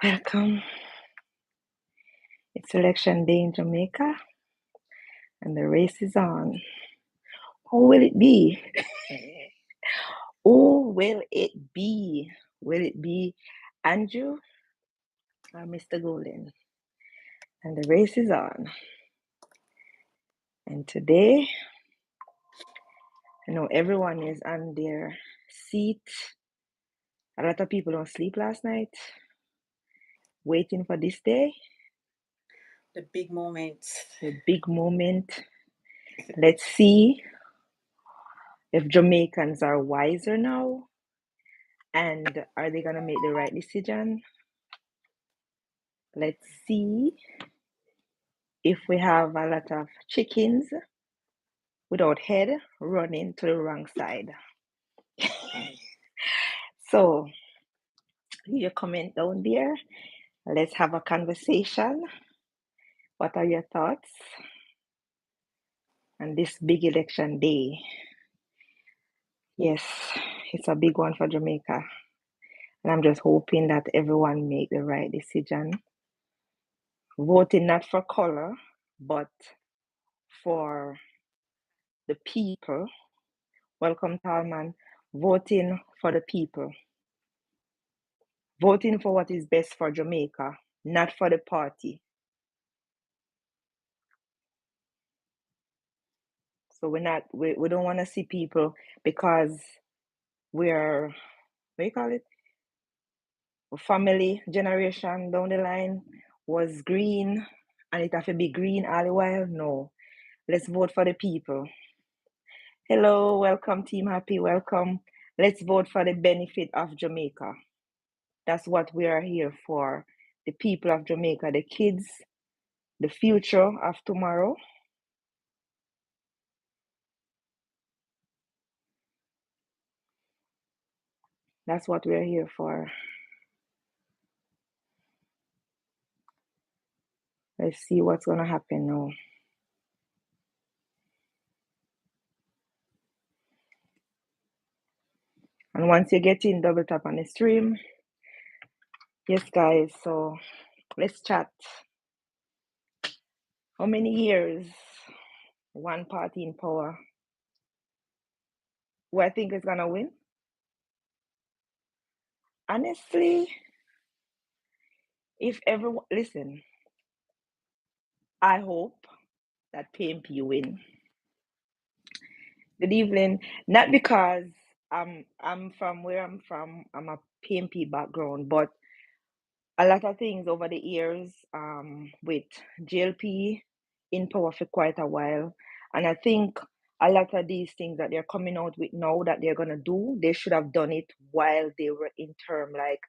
Welcome. It's election day in Jamaica and the race is on. Who will it be? Who will it be? Will it be Andrew or Mr. Golden? And the race is on. And today, I know everyone is on their seat. A lot of people don't sleep last night, waiting for this day. The big moment. The big moment. Let's see if Jamaicans are wiser now. And are they going to make the right decision? Let's see if we have a lot of chickens without head running to the wrong side. So, leave your comment down there. Let's have a conversation. What are your thoughts on this big election day? Yes, it's a big one for Jamaica. And I'm just hoping that everyone make the right decision. Voting not for color, but for the people. Welcome, Talman. Voting for the people. Voting for what is best for Jamaica, not for the party. So we don't want to see people because we're, what do you call it? Family generation down the line was green and it have to be green all the while. No. Let's vote for the people. Hello, welcome Team Happy, welcome. Let's vote for the benefit of Jamaica. That's what we are here for. The people of Jamaica, the kids, the future of tomorrow. That's what we're here for. Let's see what's going to happen now. And once you get in, double tap on the stream. Yes, guys, so let's chat. How many years one party in power? Who I think is going to win? Honestly, if everyone, listen, I hope that PMP win. Good evening. Not because I'm from where I'm from, I'm a PMP background, but a lot of things over the years with JLP in power for quite a while. And I think a lot of these things that they're coming out with now that they're gonna do, they should have done it while they were in term, like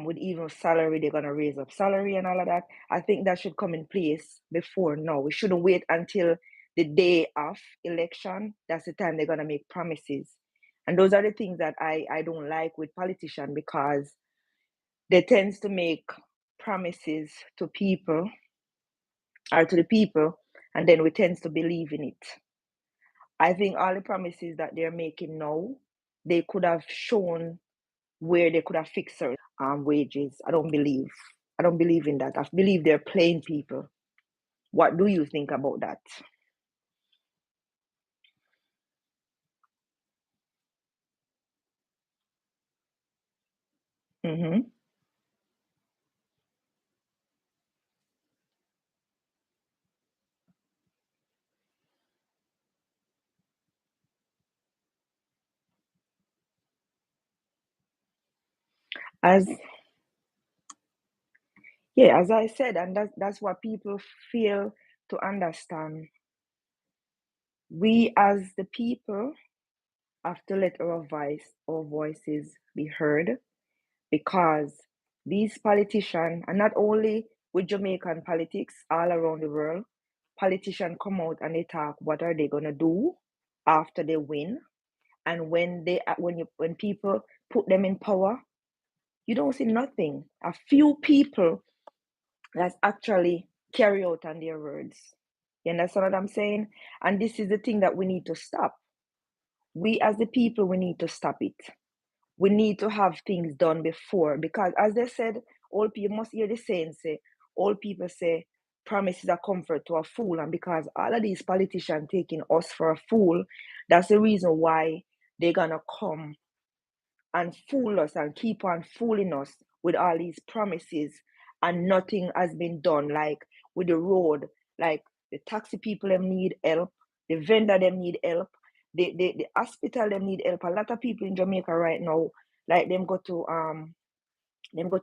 with even salary, they're gonna raise up salary and all of that. I think that should come in place before now. We shouldn't wait until the day of election. That's the time they're gonna make promises. And those are the things that I don't like with politicians because they tend to make promises to people or to the people, and then we tend to believe in it. I think all the promises that they're making now, they could have shown where they could have fixed certain wages. I don't believe. I don't believe in that. I believe they're playing people. What do you think about that? Mm-hmm. As yeah, as I said, and that's what people fail to understand. We as the people have to let our voices be heard because these politicians, and not only with Jamaican politics, all around the world, politicians come out and they talk what are they gonna do after they win, and when people put them in power, you don't see nothing. A few people that actually carry out on their words. You understand what I'm saying? And this is the thing that we need to stop. We as the people, we need to stop it. we need to have things done before, because as they said, old people must hear the saying say, old people say promise is a comfort to a fool. And because all of these politicians taking us for a fool, that's the reason why they're gonna come and fool us and keep on fooling us with all these promises, and nothing has been done. Like with the road, like the taxi people them need help, the vendor them need help, the hospital them need help. A lot of people in Jamaica right now, like them go to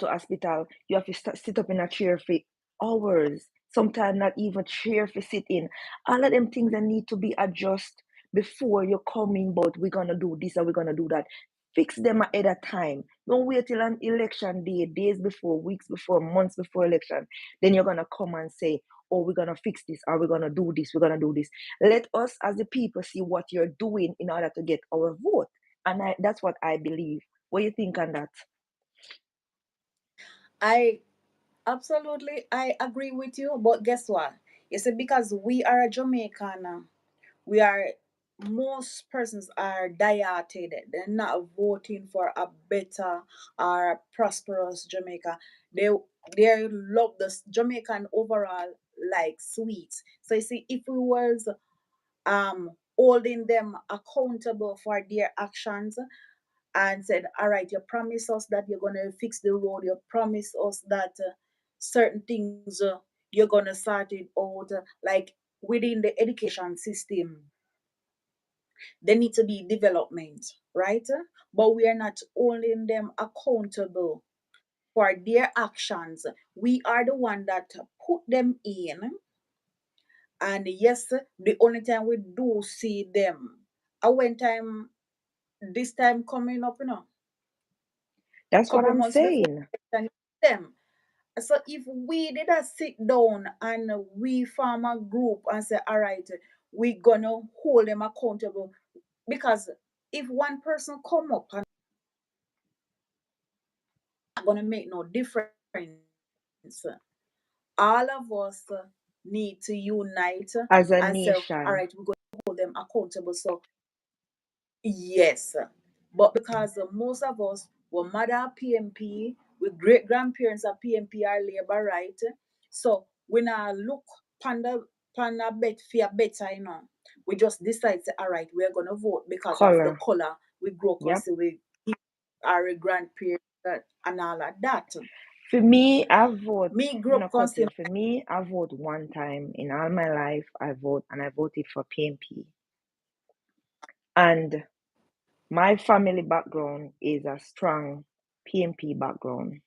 hospital, you have to sit up in a chair for hours, sometimes not even chair for sit in. All of them things that need to be adjusted before you're coming, but we're gonna do this and we're gonna do that. Fix them ahead of time. Don't wait till an election day, days before, weeks before, months before election. Then you're gonna come and say, oh, we're gonna fix this, or we're gonna do this, we're gonna do this. Let us as the people see what you're doing in order to get our vote. And that's what I believe. What do you think on that? I absolutely I agree with you, but guess what? You see, because we are a Jamaican, we are most persons are dieted. They're not voting for a better or prosperous Jamaica. They they love the Jamaican overall like sweets. So you see, if we was holding them accountable for their actions and said, all right, you promise us that you're going to fix the road, you promise us that certain things you're going to sort it out, like within the education system there need to be development, right? But we are not holding them accountable for their actions. We are the one that put them in, and yes, the only time we do see them, when time this time coming up, That's what couple I'm months before saying. election, them. So if we did a sit down and we form a group and say, all right, we gonna hold them accountable, because if one person come up and not gonna make no difference, all of us need to unite and As a say, all right, nation. we're going to hold them accountable. So yes, but because most of us were mother at PMP, with great grandparents at PMP are labor, right? So when I look panda bet for better, we just decide say, all right, we're gonna vote because of the Color. color we grow up Yep. see we our grandparents and all of that. For me, I vote. Me I'm grew gonna up cut you. consumer. For me, I vote one time in all my life. I vote, and I voted for PMP. And my family background is a strong PMP background.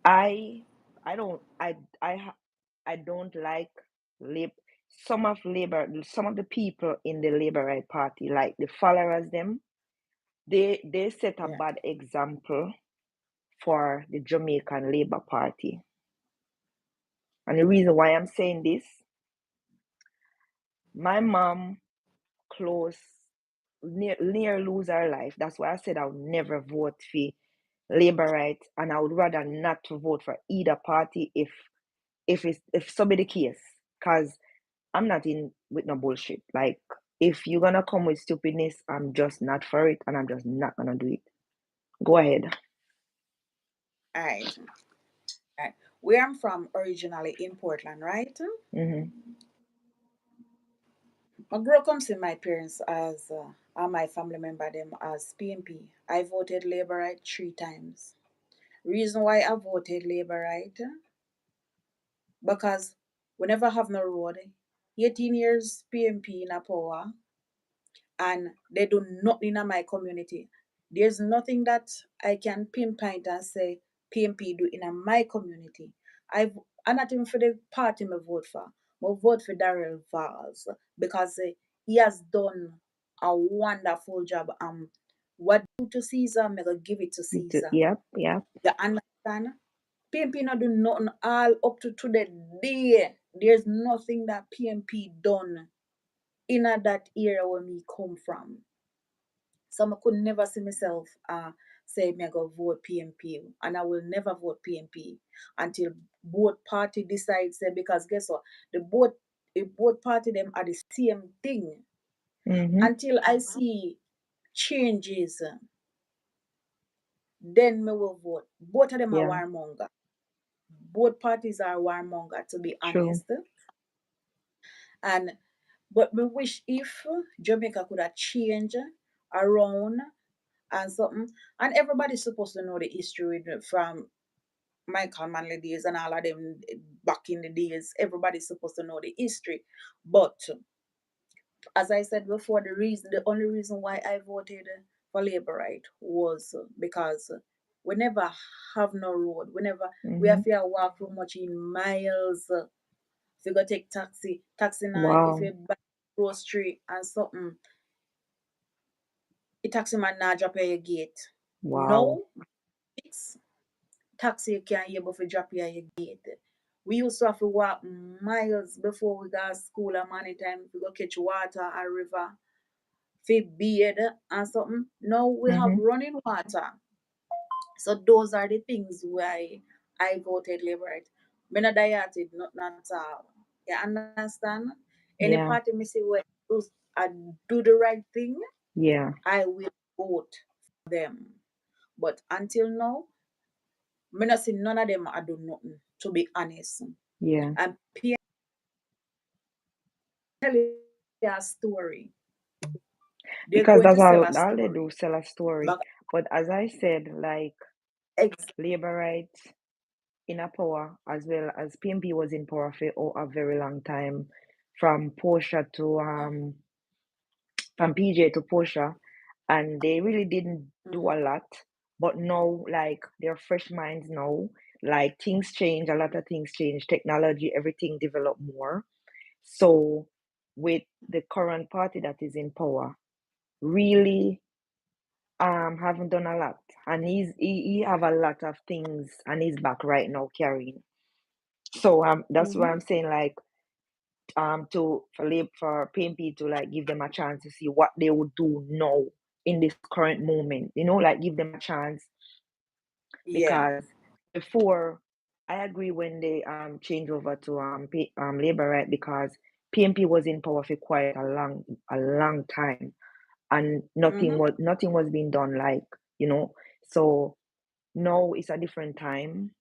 I I don't I don't like lib some of the people in the Labour Right Party, like the followers them, they set a Yeah. bad example for the Jamaican Labour Party. And the reason why I'm saying this, my mom close near lose her life. That's why I said I would never vote for Labour Right, and I would rather not to vote for either party if so be the case. Cause I'm not in with no bullshit. Like if you're gonna come with stupidness, I'm just not for it, and I'm just not gonna do it. Go ahead. All right. All right. Where I'm from originally in Portland, right? Mm-hmm. I grew up see my parents as and my family member them as PMP. I voted Labour right 3 times. Reason why I voted Labour right, because we never have no road. 18 years PMP in a power, and they do nothing in my community. There's nothing that I can pinpoint and say PMP do in my community. I'm not even for the party I vote for. I vote for Darrell Valls because he has done a wonderful job. What due to Caesar, I'm gonna give it to Caesar. Yep, yep. You understand? PMP not do nothing all up to today. Day. There's nothing that PMP done in that era where me come from. So I could never see myself say me I go vote PMP, and I will never vote PMP until both party decides say, because guess what, the both party them are the same thing. Mm-hmm. Until I see changes, then me will vote. Both of them are Yeah. warmonger. Both parties are warmonger, to be True. honest. And but me wish if Jamaica could have changed around and something. And everybody's supposed to know the history from Michael Manley days and all of them back in the days. Everybody's supposed to know the history. But as I said before, the only reason why I voted for Labour right was because we never have no road. We Mm-hmm. have to walk too much in miles. If you go take taxi now, if Wow. you buy grocery and something, the taxi man now drop at your gate. Wow. No, it's taxi you can't able to drop you at your gate. We used to have to walk miles before we got school and many time if we go catch water or river, fit beard and something. Now we have Mm-hmm. running water. So those are the things why I voted Labour. Right. Me not dieted, not at all. You understand? Any Yeah. party me say where I do the right thing, Yeah. I will vote for them. But until now, me not see none of them I do nothing, to be honest. Yeah. And tell you a story. They're going to Because sell that's a all they story. do, sell a But story. But as I said, like ex- labor rights in a power as well as PMP was in power for a very long time, from Portia to from PJ to Portia, and they really didn't do Mhm. a lot. But now, like they're fresh minds now, like things change, a lot of things change, technology, everything develop more. So with the current party that is in power, really haven't done a lot. And he have a lot of things on his back right now carrying. So that's why Mhm. I'm saying like to for PMP to like give them a chance to see what they would do now in this current moment. You know, like give them a chance Yeah. because before I agree when they change over to Labour, right? Because PMP was in power for quite a long time and Mhm. nothing was being done, like, you know. So now it's a different time,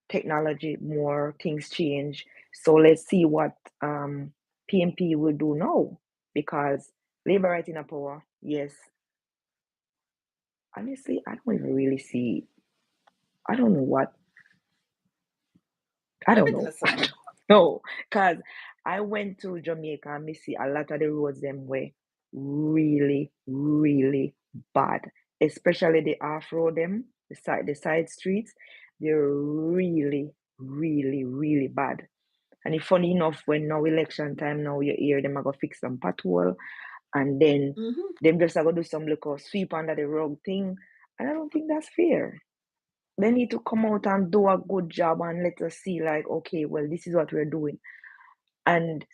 technology, more things change. So let's see what PMP will do now, because Labour right in a power, yes. Honestly, I don't even really see. I don't know what. I Let don't me tell know. you something. No, because I went to Jamaica and me see a lot of the roads them were really, really bad. Especially the off road them, the side streets, they're really, really, really bad. And it's funny enough, when now election time now you hear them are gonna fix some pothole and then Mhm. them just are gonna do some little sweep under the rug thing. And I don't think that's fair. They need to come out and do a good job and let us see, like, okay, well, this is what we're doing. And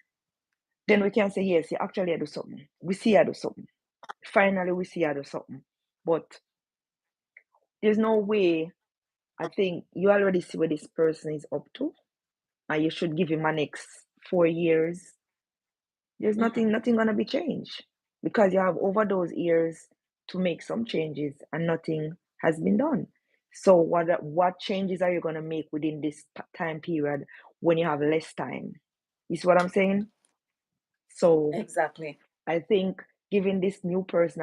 then we can say, yes, you actually do something. We see you do something. Finally, we see you do something. But there's no way, I think you already see where this person is up to, and you should give him a next 4 years. There's Mhm. nothing gonna be changed because you have over those years to make some changes and nothing has been done. So what changes are you gonna make within this time period when you have less time? You see what I'm saying? So Exactly. I think giving this new person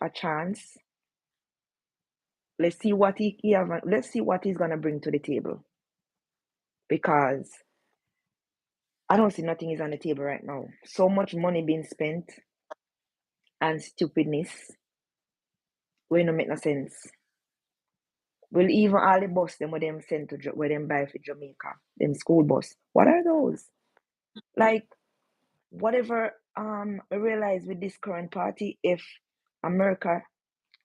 a chance, let's see what let's see what he's gonna bring to the table, because I don't see nothing is on the table right now. So much money being spent and stupidness will not make no sense. Well, even all the bus them where them send to where them buy for Jamaica, them school bus. What are those? Like whatever. I realize with this current party, if America,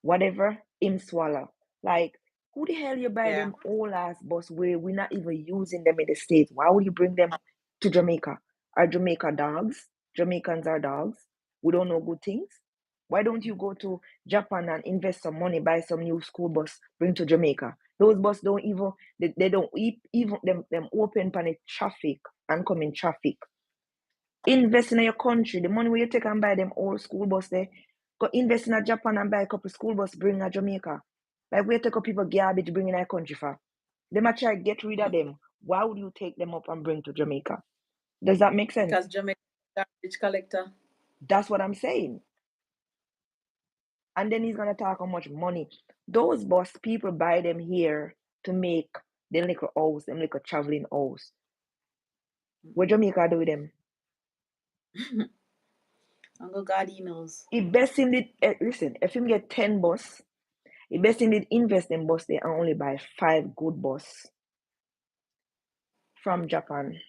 whatever, him swallow. Like who the hell you buy Yeah. them old ass bus where we're not even using them in the States? Why would you bring them to Jamaica? Are Jamaica dogs? Jamaicans are dogs. We don't know good things. Why don't you go to Japan and invest some money, buy some new school bus, bring to Jamaica? Those bus don't even they don't even them open pan the traffic and come in traffic. Invest in your country. The money where you take and buy them old school bus there. Go invest in a Japan and buy a couple school bus, bring a Jamaica. Like we take up people garbage, bring in our country for. Them a try get rid of them. Why would you take them up and bring to Jamaica? Does that make sense? Because Jamaica garbage collector. That's what I'm saying. And then he's gonna talk how much money. Those bus people buy them here to make the little house, them little traveling house. What Jamaica do with them? Uncle God he knows. He best him did listen, if him get 10 bus, he best him did invest in bus there and only buy 5 good bus from Japan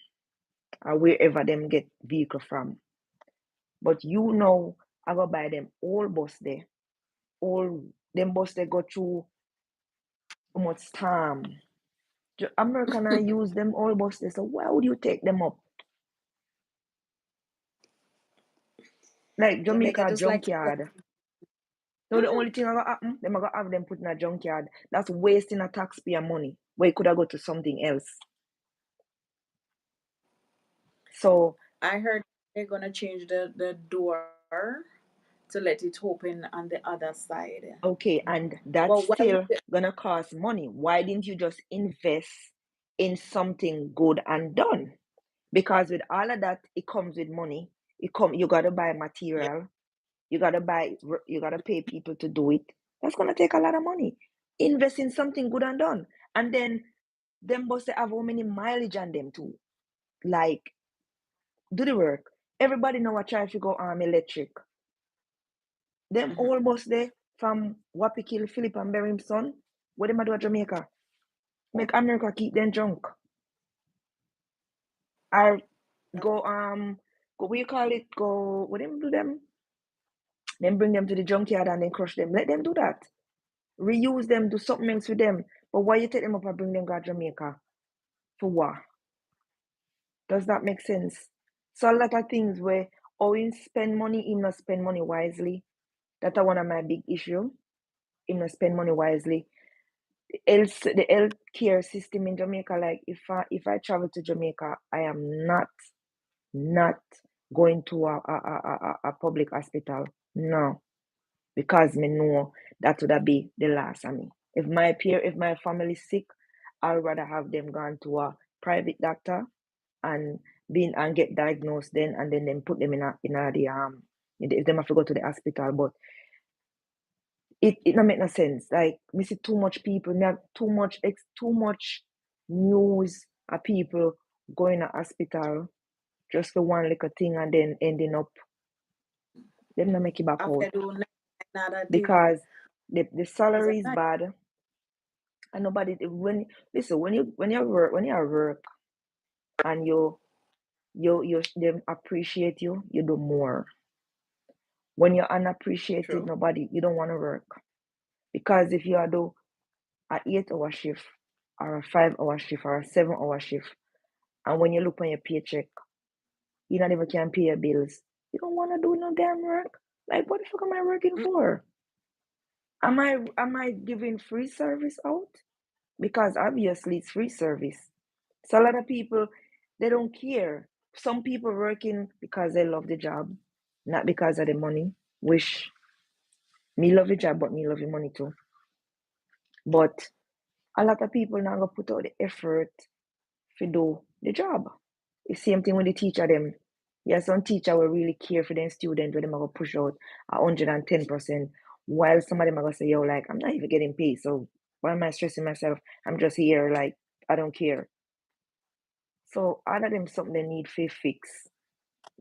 or wherever them get vehicle from. But you know I go buy them all bus there. All them bus they go through how much time. American I use them all bus there. So why would you take them up? Like Jamaica Jamaica just like to collect. junkyard. So the only thing I gonna happen, them I gonna have them put in a junkyard. That's wasting a taxpayer money where it could have go to something else. So I heard they're gonna change the door to let it open on the other side. okay, and But that's why would still gonna cost money. Why didn't you just invest in something good and done? Because with all of that, it comes with money. You gotta buy yeah, material. You gotta pay people to do it. That's gonna take a lot of money. Invest in something good and done, and then them bus they have how many mileage on them too. Like do the work. Everybody know what try to go electric. Them mhm. old bus there from Wapikil, Philip and Berrimson, what them a do at Jamaica? Make America keep them drunk. Or go go what you call it? Go what them do them? Then bring them to the junkyard and then crush them. Let them do that. Reuse them, do something else with them. But why you take them up and bring them to Jamaica? For what? Does that make sense? So a lot of things where Owen spend money, he not spend money wisely. That's one of my big issue. He not spend money wisely. The health care system in Jamaica, like if I travel to Jamaica, I am not going to a public hospital. No, because me know that would be the last of me. If my family sick, I'd rather have them gone to a private doctor and get diagnosed then and then put them in the if them have to go to the hospital. But it not make no sense. Like we see too much people, me have too much news of people going to hospital just for one little thing and then ending up them not make it back After out doing another day, because the is salary it is night? bad and nobody when listen when you work and you them appreciate you do more. When you're unappreciated, True. nobody you don't want to work because if you are do a 8 hour shift or a 5 hour shift or a 7 hour shift, and when you look on your paycheck, you not even can pay your bills. You don't want to do no damn work. Like what the fuck am I working Mm, for? Am I giving free service out? Because obviously it's free service. So a lot of people they don't care. Some people working because they love the job, not because of the money. Which me love the job, but me love the money too. But a lot of people now gonna put out the effort to do the job. The same thing with the teacher them. Yes, some teacher will really care for them student where them are gonna push out 110%, while some of them are gonna say, yo, like I'm not even getting paid, so why am I stressing myself? I'm just here, like I don't care. So all of them something they need to fix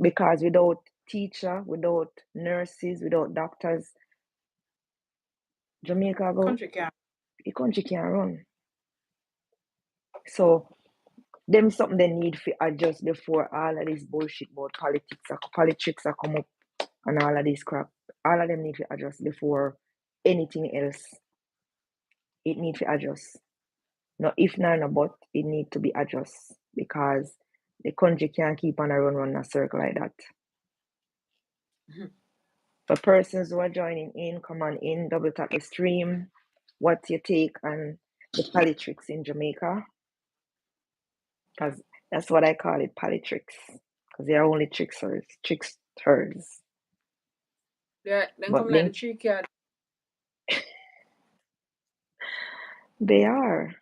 because without teacher, without nurses, without doctors, Jamaica go country car. the country can't run. So them something they need to adjust before all of this bullshit about politics are come up and all of this crap. All of them need to adjust before anything else. It need to adjust. No if not no but it need to be adjust because the country can't keep on a run a circle like that. Mhm. For persons who are joining in, come on in, double tap the stream. What's your take on the politics in Jamaica? Because that's what I call it, politics. Because they are only tricksters. Then But come like the then 3 card, they are,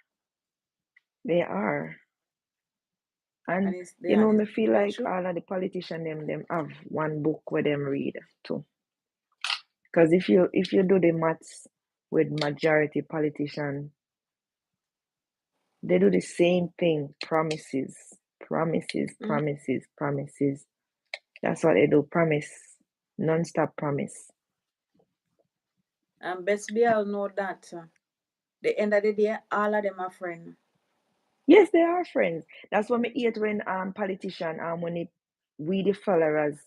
they are. And and it's you they are know, the me feel like social. all of the politicians them have one book where them read too. Because if you do the maths with majority politician, they do the same thing. Promises, promises, Mm. promises, promises. That's what they do. Promise. Non-stop promise. And best be all know that the end of the day, all of them are friends. Yes, they are friends. That's what me hate when politician when we the followers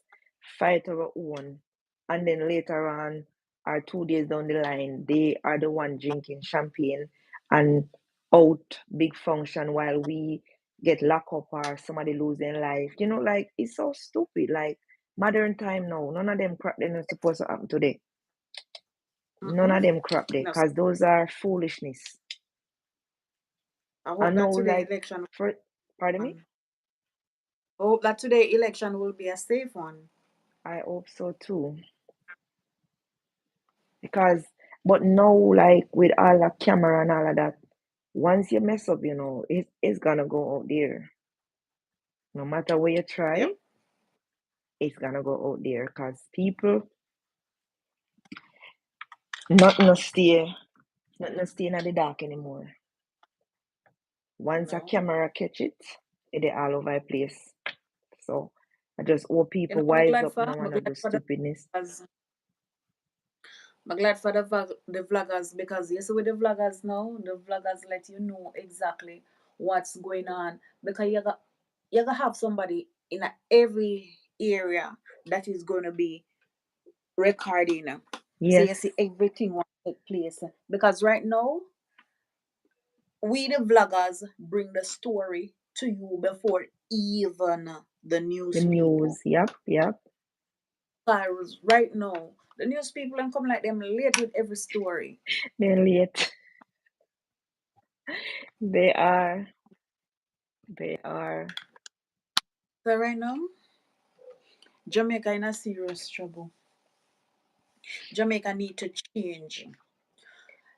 fight our own, and then later on or 2 days down the line they are the one drinking champagne and out big function while we get locked up or somebody lose their life. Like it's so stupid. Like modern time now, none of them crap they're not supposed to happen today. None Mm-mm. of them crap there, No, cause those are foolishness. I I hope that know, today like election will for pardon be me. one. I hope that today election will be a safe one. I hope so too. Because, but now, like with all the camera and all of that, once you mess up, it's gonna go out there. No matter where you try, Yep. it's gonna go out there. Cause people, not no stay in the dark anymore. Once a No. camera catch it, it all over the place. So I just hope You people know what I'm wise glad up for? now I'm and I glad do for the stupidness. vloggers. I'm glad for the vloggers because you see with the vloggers now, the vloggers let you know exactly what's going on because you got have somebody in every area that is going to be recording. So you Yes. see everything what take place because right now we the vloggers bring the story to you before even the The news people. news. Yep. Yep. Because right now the news people and come like them late with every story. They're late. They are. They are. So right now Jamaica in a serious trouble. Jamaica need to change.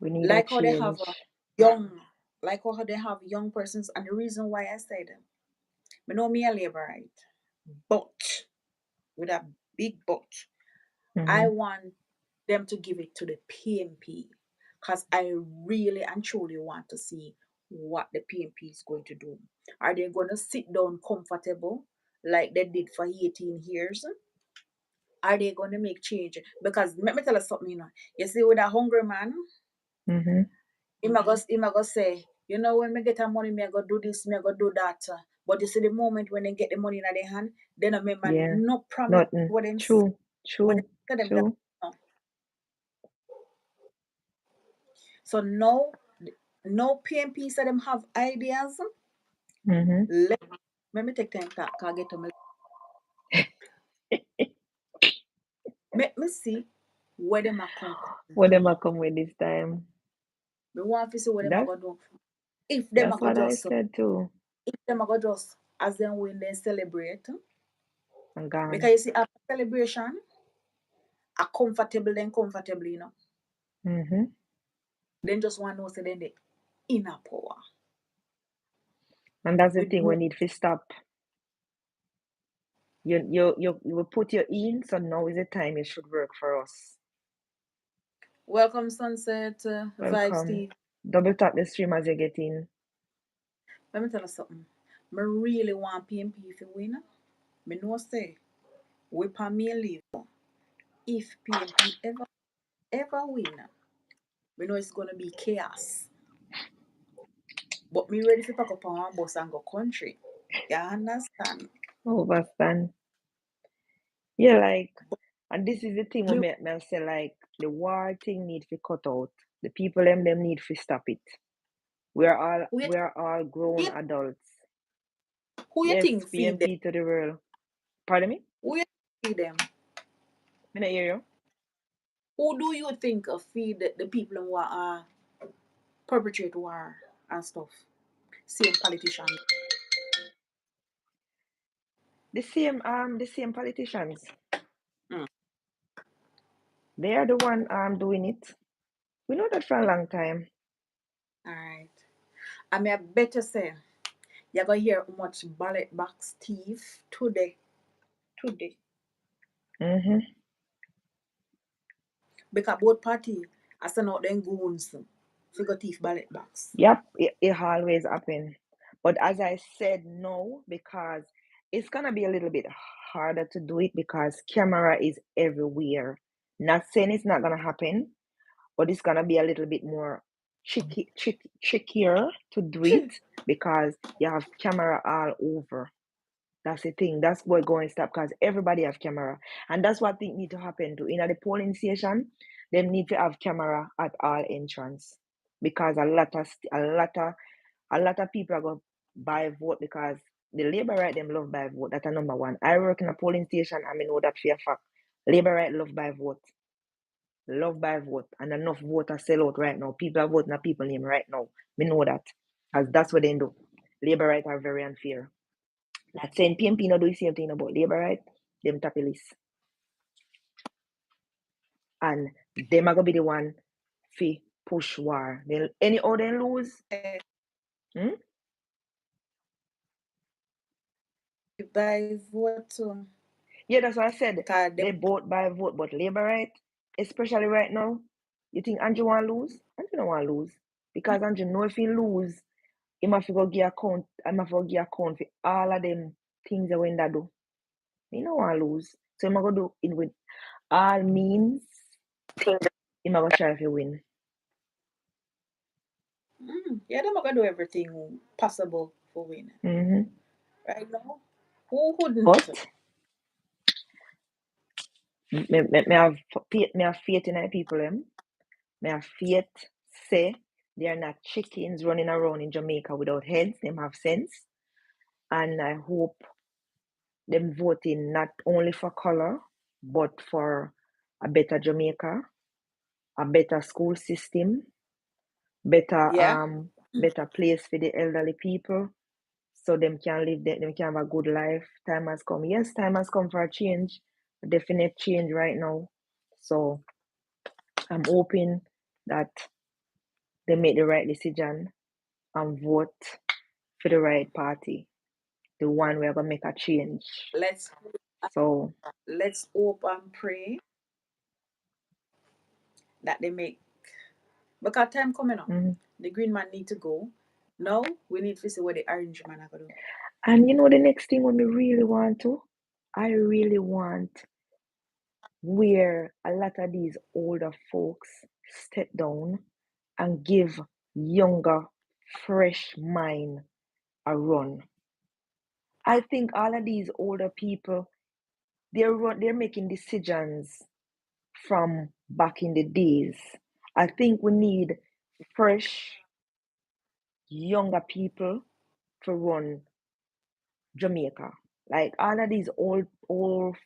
We need a Like how they have change. young, like how they have young persons, and the reason why I said, I know me a labor right, but with a big but, I Mm-hmm. want them to give it to the PMP because I really and truly want to see what the PMP is going to do. Are they going to sit down comfortable like they did for 18 years? Are they going to make change? Because let me tell you something, you see, with a hungry man, Mm-hmm. he might go say, when me get a money, me I go do this, me I go do that. But you see, the moment when they get the money in their hand, then I remember Yeah. no promise Nothing. what them True. what they True. tell them that. True. No. So no, no PMP said them have ideas. Mm-hmm. Let me take time to get to me. Let me see where them are come What do. them I come with this time? We want to see what them are That's gonna do. If them are that's gonna what I just, said too. if them are gonna just as them win, then celebrate. I'm gone. Because you see, after celebration, are comfortable then comfortable, Mm-hmm. Then just want to know say then the inner power And that's the with thing we no need to stop. You will put your in, so now is the time it should work for us. welcome sunset vibe Welcome. Steve. Double tap the stream as you get in. Let me tell you something. I really want PMP if you win. Me know say we pa me leave. If PMP ever win, we know it's gonna be chaos. But me ready to pack up on one bus and go country. You understand? Overstand. Yeah, like, and this is the thing what Me, make me say like the war thing need to cut out. The people them need to stop it. We're all who you, we're all who grown you, adults. who you Yes, think feed them? PMP to the world. Pardon me? Who you think feed them? I not hear you. Who do you think feed the people who are perpetrate war and stuff? Same politician. The same politicians. Mm. They are the one doing it. We know that for a long time. All right. I mean, I better say, you're going to hear how much ballot box thief today. Today. Mm-hmm. Because both party are send out them goons figure thief ballot box. Yep, it always happen. But as I said, no, because it's gonna be a little bit harder to do it because camera is everywhere. Not saying it's not gonna happen, but it's gonna be a little bit more trickier to do it because you have camera all over. That's the thing. That's what going to stop because everybody have camera, and that's what I think need to happen to in the polling station. They need to have camera at all entrance because a lot of people are going to buy vote because the Labour right them love buy vote. That's a number one. I work in a polling station. I mean know that for a fact. Labour right love by vote, and enough voters sell out right now. People are voting a people name right now. We know that because that's what they do. Labour right are very unfair. Not saying PMP not do the same thing about Labour right. Them tap list. And them are gonna be the one fi push war. Then any other lose. Hmm? By vote too. Yeah, that's what I said. Because They them, both by vote, but Labour right, especially right now, you think Andrew want to lose? Andrew don't want to lose. Because Andrew know if he lose, he must go give account, I must go give account for all of them things that when that do. He don't want to lose. So he must go do it with all means. He must go try to win. yeah, them are going to do everything possible for win. Mm-hmm. Right now, who wouldn't? But me have faith in the people them. Me have faith say they are not chickens running around in Jamaica without heads. Them have sense. And I hope them voting not only for color, but for a better Jamaica, a better school system, better Yeah. better place for the elderly people, so them can live them can have a good life. Time has come. Yes, time has come for a change, a definite change right now. So I'm hoping that they make the right decision and vote for the right party, the one we're gonna make a change. Let's So let's hope and pray that they make, because time coming up. mhm. The green man need to go. Now we need to see what the orange man are gonna do. And you know the next thing what we really want to? I really want where a lot of these older folks step down and give younger, fresh mind a run. I think all of these older people they're making decisions from back in the days. I think we need fresh, younger people to run Jamaica. Like all of these old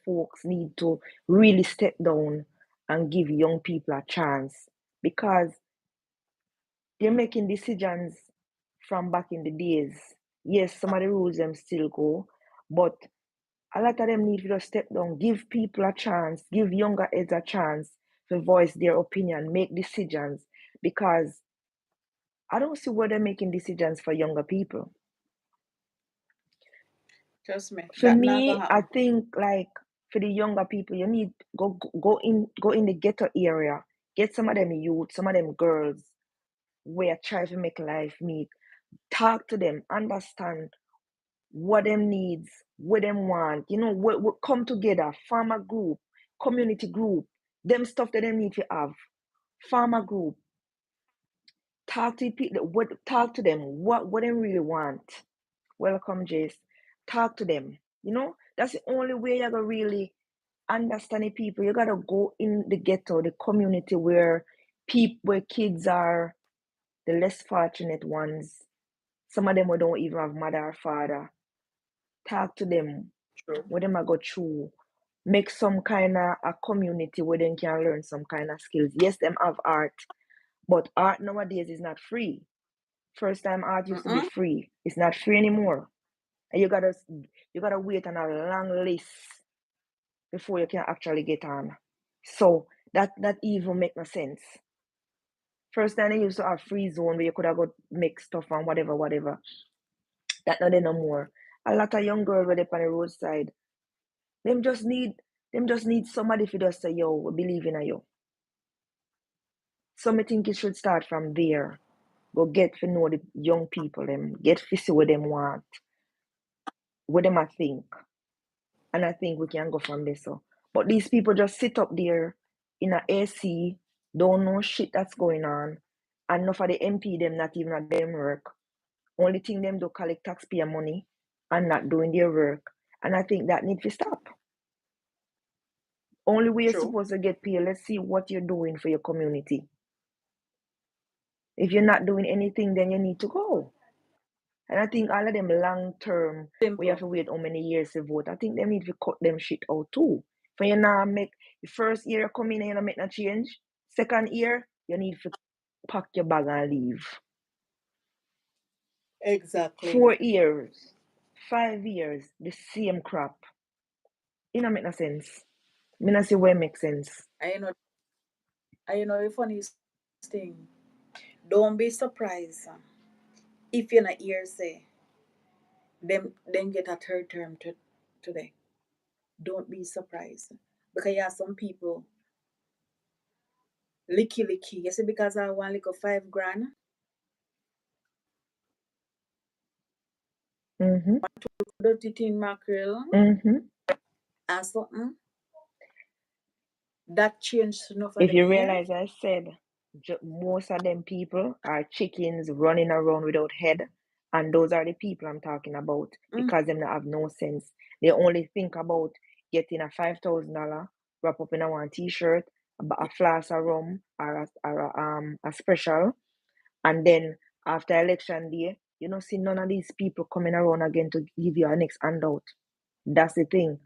folks need to really step down and give young people a chance because they're making decisions from back in the days. Yes, some of the rules them still go, but a lot of them need to just step down, give people a chance, give younger heads a chance to voice their opinion, make decisions because I don't see where they're making decisions for younger people. Trust me, For that not me, gonna I happen. think like for the younger people, you need go in the ghetto area, get some of them youth, some of them girls, where try to make life meet, talk to them, understand what them needs, what them want, what come together, farmer group, community group, them stuff that them need to have, farmer group, talk to people, talk to them, what them really want. Welcome, Jace. Talk to them. That's the only way you're gonna really understand the people. You gotta go in the ghetto, the community where kids are the less fortunate ones. Some of them who don't even have mother or father. Talk to them. True. What them I go through. Make some kind of a community where they can learn some kind of skills. Yes, them have art, but art nowadays is not free. First time art used to be Mm-mm. free. It's not free anymore. And you gotta wait on a long list before you can actually get on. So That even make no sense. First time they used to have free zone where you could have got make stuff and whatever. That not there no more. A lot of young girls where they on the roadside, them just need somebody to just say, yo, we believe in you. So I think it should start from there. Go get to know the young people, them get to see what them want, what them I think. And I think we can go from there. So. But these people just sit up there in a AC, don't know shit that's going on. And enough of the MP them not even at them work. Only thing them do collect taxpayer money and not doing their work. And I think that need to stop. Only way you're True. supposed to get paid, let's see what you're doing for your community. If you're not doing anything, then you need to go. And I think all of them long term, we have Simple. to wait how many years to vote. I think they need to cut them shit out too. For you now make the first year you come in and you make no change. Second year, you need to pack your bag and leave. Exactly. 4 years, 5 years, the same crap. It don't make no sense. Me not see where it makes sense. I know. I know the funniest thing. Don't be surprised if you're not here say them then get a third term today. Don't be surprised because you have some people licky. You see, because I want like a 5 grand, Mm-hmm. dirty tin mackerel Mm-hmm. or something. That changed enough of If them you here. realize I said most of them people are chickens running around without head, and those are the people I'm talking about Mm, because them not have no sense. They only think about getting a $5,000 wrap up in a one t-shirt, a flask of rum or a special, and then after election day, you don't see none of these people coming around again to give you a next handout. That's the thing.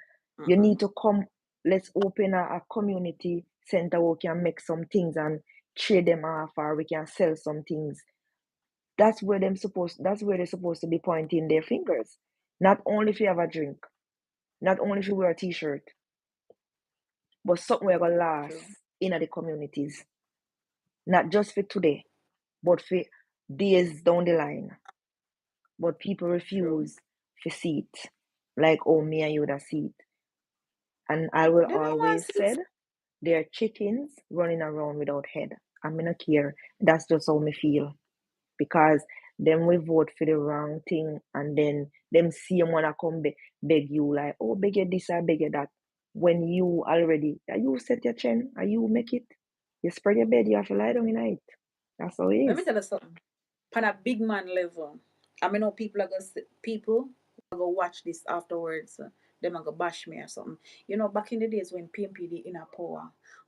You mm-mm. need to come. Let's open a community center where we can make some things and trade them off, or we can sell some things. That's where they're supposed to be pointing their fingers. Not only if you have a drink, not only if you wear a t-shirt, but something will last True. in the communities. Not just for today, but for days down the line. But people True. refuse to see it. Like, oh, me and you that see it. And I will They don't want always to see said they're chickens running around without head. I'm not care. That's just how me feel. Because them we vote for the wrong thing and then them see them wanna come beg you like, oh beg you this or beg you that. When you already you set your chin and you make it, you spread your bed, you have to lie down in it. That's how it Let is. me tell you something. On a big man level, I mean, know people are gonna people are gonna watch this afterwards. Them are gonna bash me or something. You know, back in the days when PMPD in a power,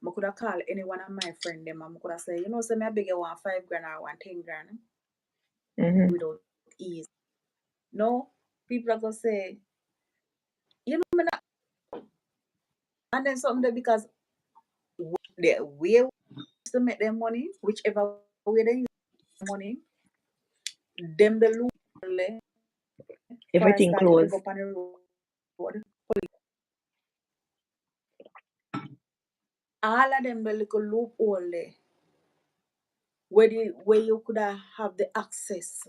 I could have called any one of my friend them and I could have say, you know, say me I beg you 1 5 grand or 1 10 grand Mm-hmm. without ease. No, people are gonna say, you know, me not. And then something there because the way we used to make them money, whichever way they use money, them the lose for Everything starting to go closed. up on the road. All of them the little loophole there where you could have the access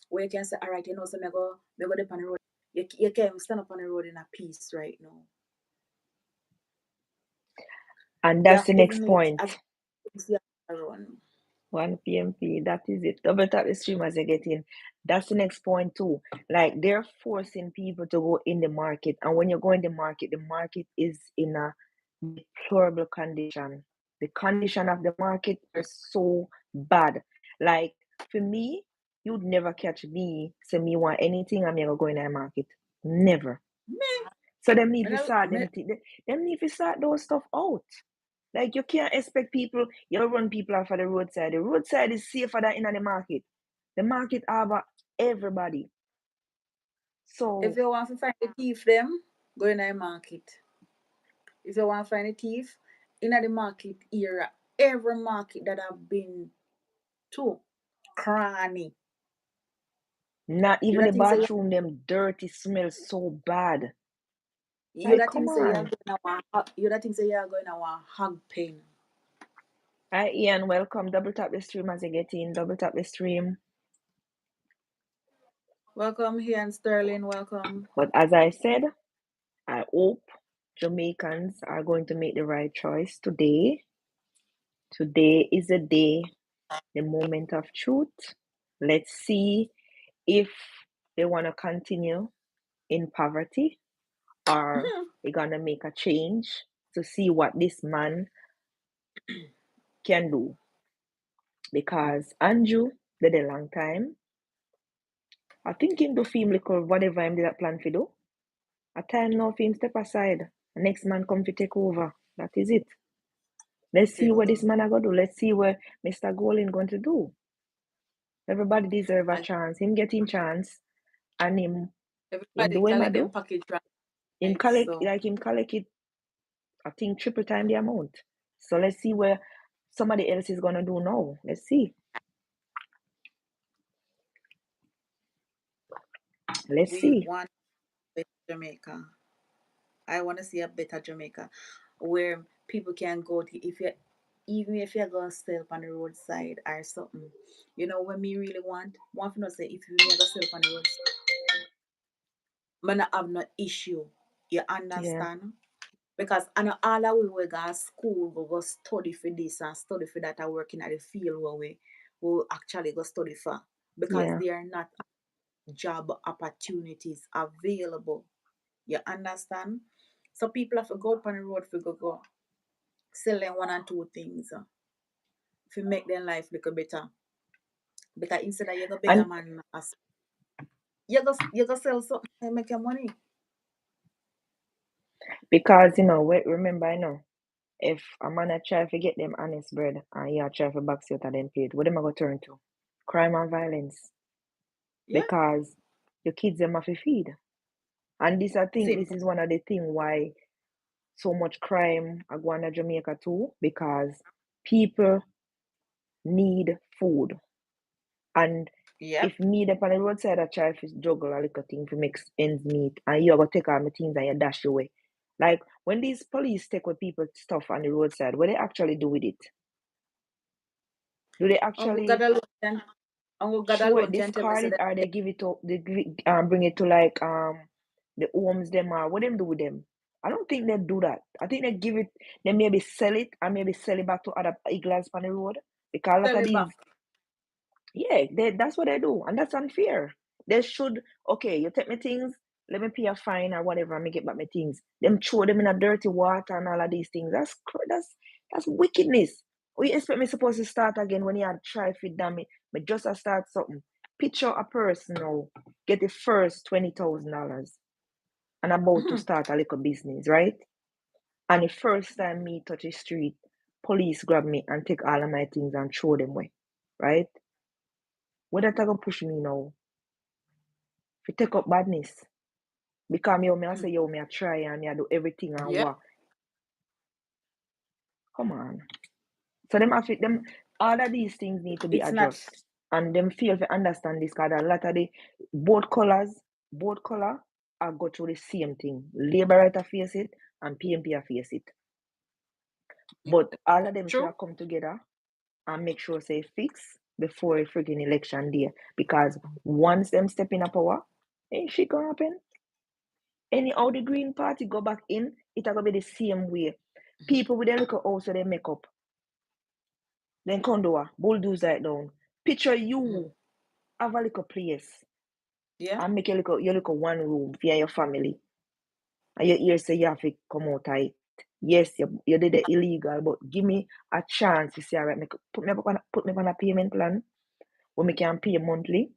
where you can say, all right, you know, so me go up on the road. You can stand up on the road in a peace right now. And You that's have the to next meet as point. you run. 1 PMP, that is it. Double tap the stream as you get in. That's the next point too. Like they're forcing people to go in the market, and when you go in the market is in a deplorable condition. The condition of the market is so bad. Like for me, you'd never catch me say me want anything. I'm never going to the market. Never. Me, So them need me, to start me, them need to start those stuff out. Like you can't expect people, you run people off of the roadside. The roadside is safer than in the market. The market have everybody. if So you want to find the thief them, go in the market. If you want to find a thief, in the market era, every market that I've been to, cranny. not You even the don't think say bathroom, them dirty smells so bad. you Like don't come think say you're on. going to want you don't think say you're going to want hog pain. Hi, Ian. Welcome. Double tap the stream as you get in. Double tap the stream. Welcome here and Sterling. Welcome. But as I said, I hope Jamaicans are going to make the right choice today. Today is the day, the moment of truth. Let's see if they want to continue in poverty or they're going to make a change to see what this man can do. Because Andrew did a long time. I think him do film little whatever him did that plan for do. A time now for him step aside. The next man come to take over. That is it. Let's see Take what over. this man are gonna do. Let's see what Mr. Golin going to do. Everybody deserve a And chance. Him getting chance and him everybody do him a collect them do. package Him right. collect So like him collect it I think triple time the amount. So let's see where somebody else is gonna do now. Let's see. Let's we see. want better Jamaica. I want to see a better Jamaica where people can go to if you even if you're gonna sell on the roadside or something. You know when me really want to say if you me go sell on the roadside, man not have no issue. You Yeah, understand? Because I know all that we go to school, we go study for this and study for that are working at the field where we actually go study for. Because yeah. there are not job opportunities available. You understand? So people have to go up on the road for go selling one and two things to make their life look better. Because instead of you go beg a And man, you go sell something and make your money. because remember I know if a man a try to get them honest bread and you a try to box you out of them plate, what them a go turn to? Crime and violence. Yeah, Because your kids them have to feed. And this I think this simple. is one of the thing why so much crime are going to Jamaica too, because people need food. And Yep. if me up on the roadside I try to juggle a little thing to make ends meet and you are gonna take all my things and you dash away. Like when these police take with people stuff on the roadside, what they actually do with it? Do they Uncle actually Gadalone, Uncle show it, Gadalone can tell me discard so it, that or they give it to they give it, bring it to like the homes them or what them do with them? I don't think they do that. I think they give it, they maybe sell it and maybe sell it back to other iglas on the road because a lot sell of it back. these, yeah, that's what they do, and that's unfair. They should, okay, you take my things, let me pay a fine or whatever, and me get back my things. Them throw them in a dirty water and all of these things. That's wickedness. We expect me supposed to start again when you had try fit damn it. But just to start something. Picture a person now, get the first $20,000 and about to start a little business, right? And the first time me touch the street, police grab me and take all of my things and throw them away, right? What that gonna push me now? To take up badness. Because me I say, yo, me I try and me I do everything and Yep. what. Come on. So them have them all of these things need to be It's not adjusted. And them feel to understand this because a lot of the both color are go through the same thing. Labor right face it and PMP face it. But all of them should true. have come together and make sure say fix before a freaking election day. Because once them step in a power, ain't shit gonna happen. Anyhow the Green Party go back in, it gonna be the same way. People with their little house they make up, then condo bulldozer it down. Picture Mm. you have a little place Yeah. and make your little one room for your family. And your ears say you have to come out of it. Yes, you did it illegal, but give me a chance to say, all right, put me on a payment plan where me can pay monthly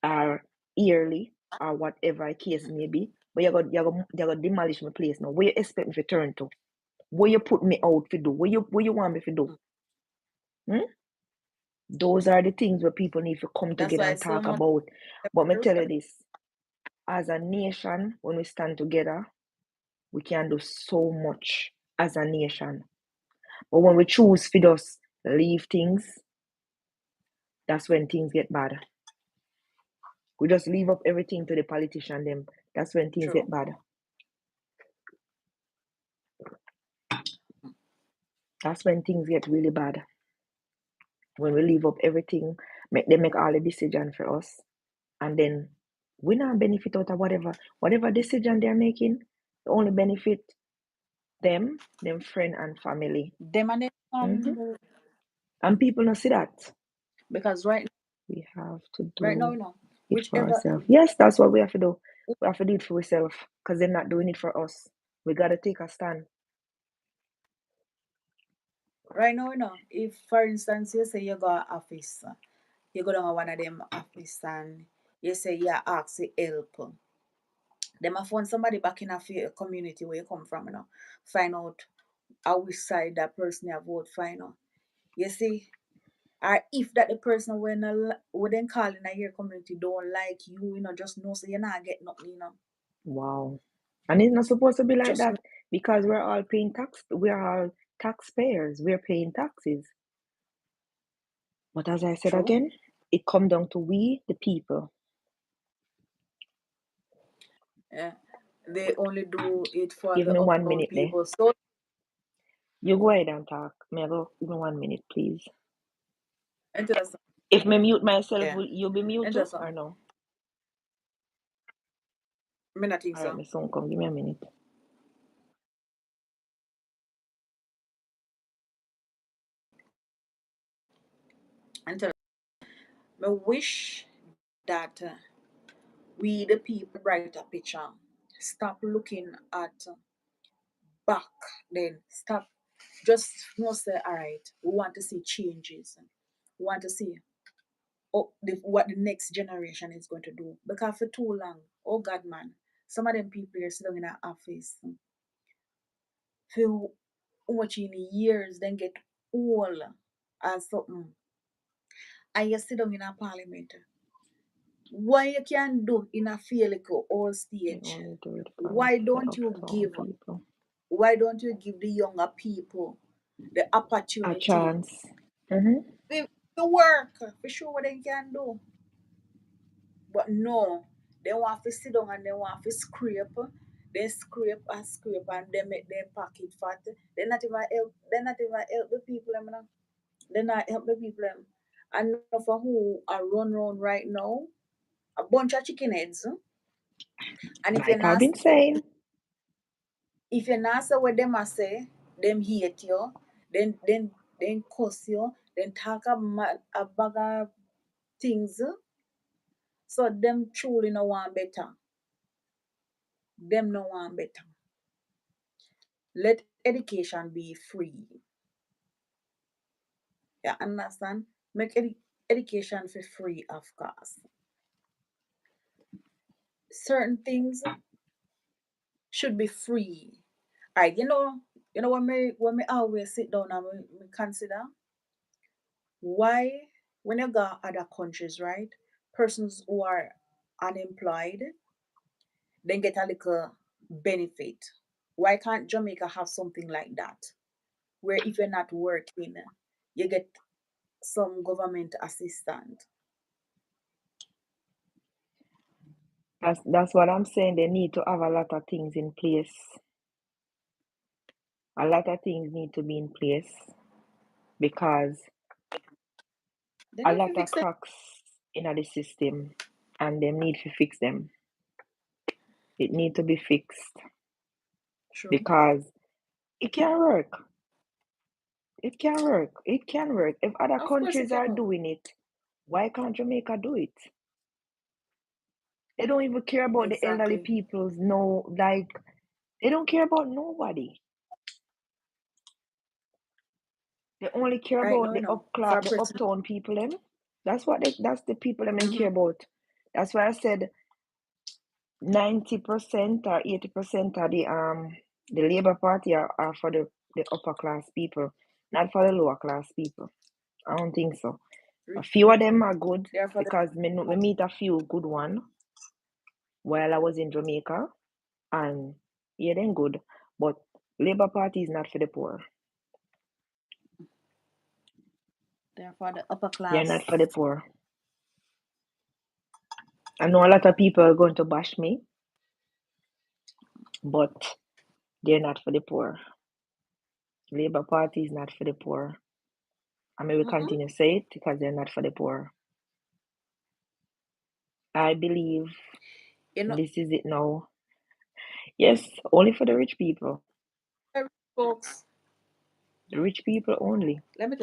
or yearly or whatever the case may be. But you got demolish my place now. Where you expect me to turn to? Where you put me out to do? Where you want me to do? Hmm? Those are the things where people need to come That's together why and so talk much. about. But me tell you this, as a nation, when we stand together, we can do so much as a nation. But when we choose to just leave things, that's when things get bad. We just leave up everything to the politician them. That's when things get True. bad. That's when things get really bad. When we leave up everything, make them make all the decision for us, and then we not benefit out of whatever decision they're making. The only benefit them friend and family. Them and them Hmm. family. And people don't see that. Because We have to right now, do it for whichever ourselves. Yes, that's what we have to do. We have to do it for ourselves because they're not doing it for us. We gotta take a stand. right now, if for instance you say you go to office, you go down to one of them office and you say you ask for help. Them a phone somebody back in a community where you come from, find out how which side that person you vote find out. You see, or if that the person when then call in a your community don't like you, just know so you not get nothing. Wow. And it's not supposed to be like Just know. that because we're all paying tax. We're all taxpayers. We're paying taxes. But as I said True. again, it come down to we, the people. Yeah. They only do it for Give the me one uptown minute there. people. So You go ahead and talk. May I go? Give me 1 minute, please. interesting. If me mute myself, Yeah. will you be mute too or Interesting. no? Me not think All right, so. my son, come. Give me a minute. Interesting. Me wish that we the people brighter picture. Stop looking at back, then stop. Just not say, all right, we want to see changes. We want to see what the next generation is going to do. Because for too long, oh God, man, some of them people are sitting in our office for how much in years, then get old and something. And you sit down in a parliament. What you can do in a field old You stage? only do it for Why the don't you uptown give people. why don't you give the younger people the A opportunity chance. Mm-hmm. to work for sure what they can do? But no, they want to sit down and they want to scrape. They scrape and scrape and they make their pocket fat. They not even help. They not even help the people. They not help the people. And for who are run around right now, a bunch of chicken heads. And Like I've been saying. if you're not say what them a say, them hate you, then curse you, then talk a bag of things. So them truly no want better. Them no want better. Let education be free. You understand? Make education for free, of course. Certain things should be free. Alright, when me always sit down and me consider why when you go other countries, right? Persons who are unemployed, then get a little benefit. Why can't Jamaica have something like that? Where if you're not working, you get some government assistance. That's what I'm saying. They need to have a lot of things in place. A lot of things need to be in place because Then a if lot you of fix that, cracks in the system and them need to fix them. It need to be fixed true. because it can work. It can work. It can work. If other Of course it countries are can. doing it, why can't Jamaica do it? They don't even care about the elderly Exactly. peoples. No, like they don't care about nobody. They only care Right about now, the uptown people them. That's the people them they mm-hmm, care about. That's why I said 90% or 80% of the Labour Party are for the upper class people, not for the lower class people. I don't think so. A few of them are good they're for the because me meet a few good one while I was in Jamaica and yeah, then good. But Labour Party is not for the poor. upper They're not class. for the poor. I know a lot of people are going to bash me, but they're not for the poor. Labour Party is not for the poor. I mean, we Mm-mm. continue to say it because they're not for the poor. I believe You know, this is it now. Yes, only for the rich people. folks, The rich people only. let me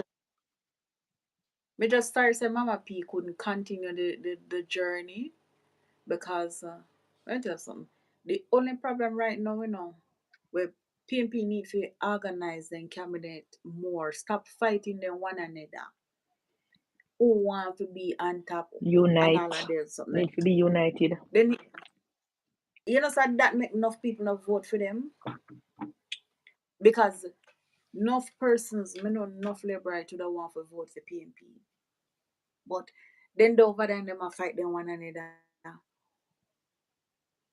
just start say Mama P couldn't continue the journey because let me tell you something. The only problem right now, where PNP need to organize them cabinet more, stop fighting them one another. Who want to be on top and all Unite. of this something. Need to be united. Then you know so that make enough people not vote for them because enough persons, me know enough labor to the want to vote for PNP. But then the over there them a fight them one another.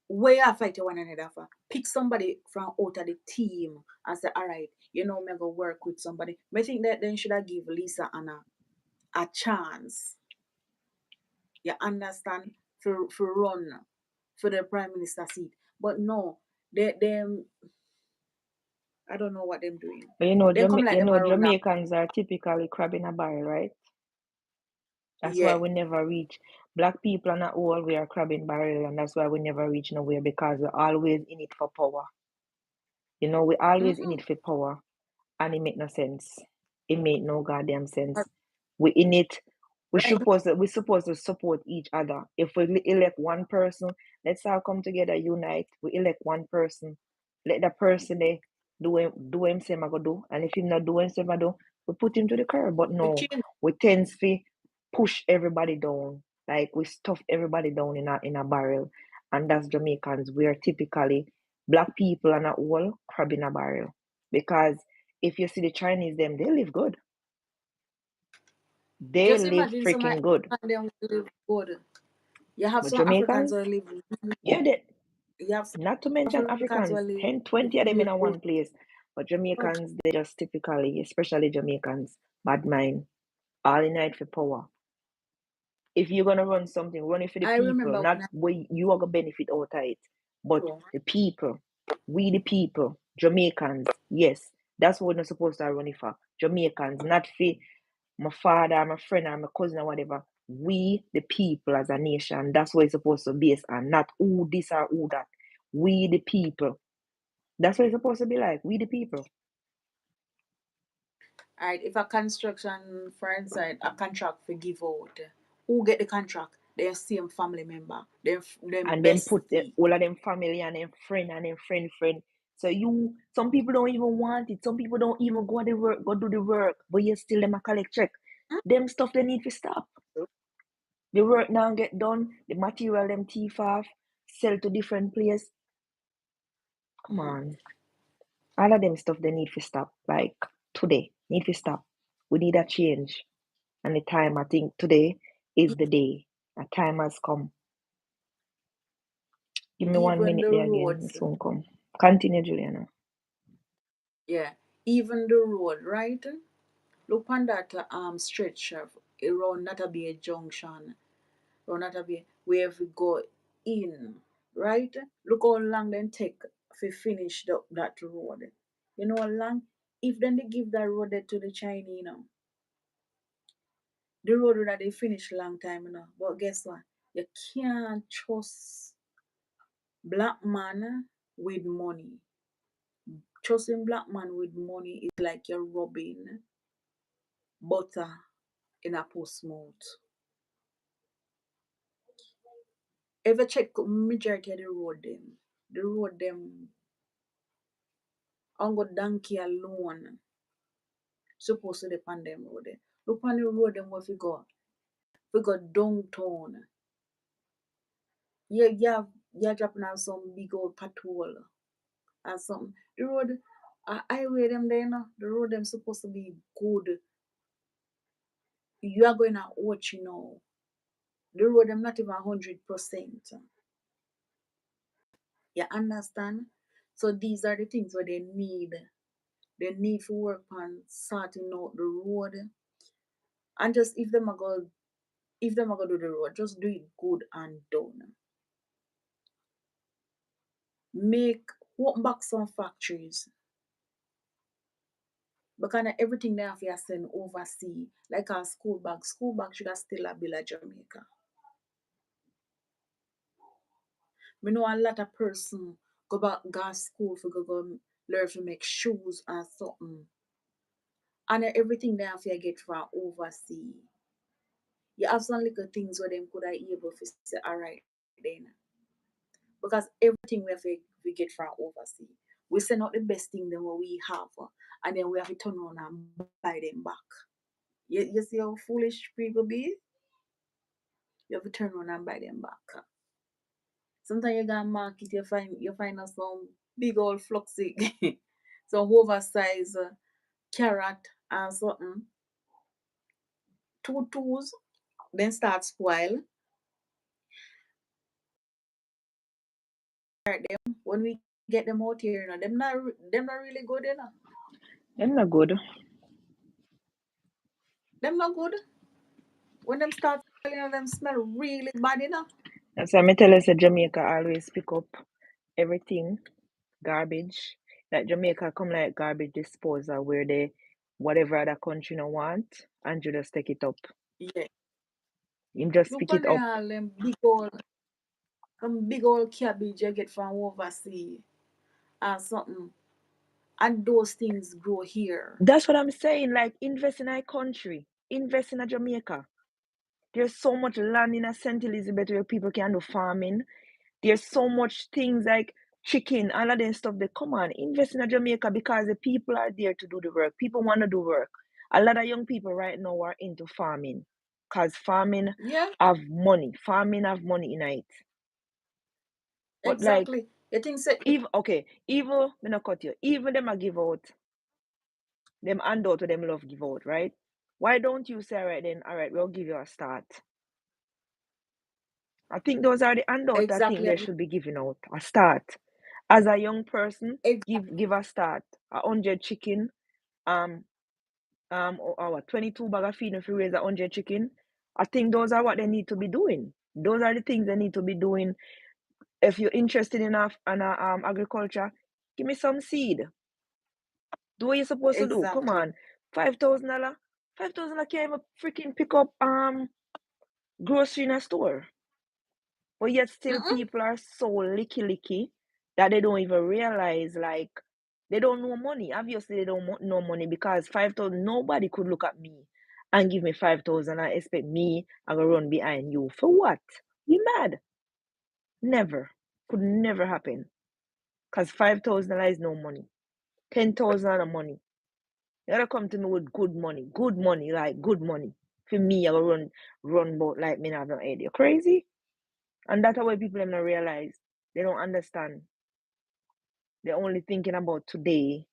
Where you fight one another for? Pick somebody from out of the team and say, all right, me go work with somebody. I think that then should I give Lisa Anna a chance. You understand? For run for the prime minister seat. But no, them I don't know what them doing. But you know, Then come like them around that. Jamaicans are typically crab in a barrel, right? That's why Yeah. we never reach. Black people are not all we are crab in barrel, and that's why we never reach nowhere because we're always in it for power. You know, we always in Mm-hmm. it for power, and it make no sense. It make no goddamn Right. sense. We in it. Right. We supposed to support each other. If we elect one person, let's all come together, unite. We elect one person. Let the person do him same I go do, and if him not doing same I do, we put him to the curb. But To no, change. we tends to push everybody down. Like we stuff everybody down in a barrel, and that's Jamaicans. We are typically black people are not all crab in a barrel because if you see the Chinese them, they live good. They Just live imagine some freaking good. African them live good. You have But some Africans Jamaicans, who live yeah, they, you have some not to mention Africans who Africans, live 10, 20 of them real in a good. one place. But Jamaicans, they just typically, especially Jamaicans, bad mind, all in night for power. If you're gonna run something, run it for the I people, remember not when I where you are gonna benefit out of it, but go. the people. We the people, Jamaicans, yes, that's what we're not supposed to run it for. Jamaicans, not for my father, my friend, or my cousin, or whatever. We, the people as a nation, that's what it's supposed to be based on, not who this or who that. We, the people. That's what it's supposed to be like. We, the people. Alright, if a construction for inside a contract for give out, who get the contract? Their same family member, them And then put bestie. all of them family and them friend. So some people don't even want it. Some people don't even go do the work, but you still them a collect check. Them stuff they need to stop. The work now get done, the material them thief off, sell to different place. Come Mm-hmm. on. All of them stuff they need to stop. Like today, need to stop. We need a change. And the time I think today is the day. A time has come. Give me one Even minute the there again. It roads, soon come. Continue, Juliana. yeah, even the road, right? Look on that stretch of around Natabia Junction, around Natabia, where we go in, right? Look how long then take to finish that road. You know how long? If then they give that road there to the Chinese, the road that they finish long time, But guess what? You can't trust black man with money. Trusting black man with money is like you're rubbing butter in a post mouth. Ever check majority of the road them on go donkey alone supposed to depend them road there. Look on the road them where we go downtown. Yeah, dropping out some big old patrol and some the road highway them there, the road them supposed to be good. You are going to watch, the road them not even 100%. You understand? So these are the things where they need. They need to work on sorting out the road. And just if them are gonna do the road, just do it good and done. Make open back some factories. Because everything they have to send overseas, like our school bag should have still a bill at Jamaica. We know a lot of person go back go school for go learn to make shoes and something. And everything they have to get from overseas. You have some little things where them could have able to say, all right then. Because everything we get from overseas. We send out the best thing than what we have, and then we have to turn around and buy them back. You see how foolish people be? You have to turn around and buy them back. Sometimes you go and market, you find out some big old fluxy, some oversized carrot and something, two then start spoil. When we get them out here, them not really good, Them not good. Them not good. When them start smelling, them smell really bad, That's why me tell us that Jamaica always pick up everything garbage. Like Jamaica come like garbage disposal where they whatever other country no want and you just take it up. Yeah. You just Look pick on it up. all them big old cabbage you get from overseas or something. And those things grow here. That's what I'm saying. Like invest in our country. Invest in a Jamaica. There's so much land in a St. Elizabeth where people can do farming. There's so much things like chicken, all of that stuff. They come on, invest in a Jamaica because the people are there to do the work. People want to do work. A lot of young people right now are into farming because farming Yeah, have money. Farming have money in it. But like, exactly. You think say even me not cut you. Even them a give out, them handout to them love give out, right? Why don't you say, all right then, all right, we'll give you a start. I think those are the handouts I think exactly they should be giving out. A start. As a young person, exactly give a start. 100 chicken, um, or 22 bag of feed if you raise 100 chicken. I think those are what they need to be doing. Those are the things they need to be doing. If you're interested enough in agriculture, give me some seed. Do what you're supposed to do. Come exactly. on. $5,000. $5,000 can't even freaking pick up grocery in a store. But yet still Mm-mm. people are so licky that they don't even realize like they don't know money. Obviously they don't know money because 5,000 nobody could look at me and give me 5,000 and expect me I'm gonna run behind you. For what? You mad? Never. Could never happen. Cause $5,000 is no money. 10,000 of money. You gotta come to me with good money. Good money, like good money. For me, I will run boat like me not have no head. You crazy? And that's why people don't realize. They don't understand. They're only thinking about today,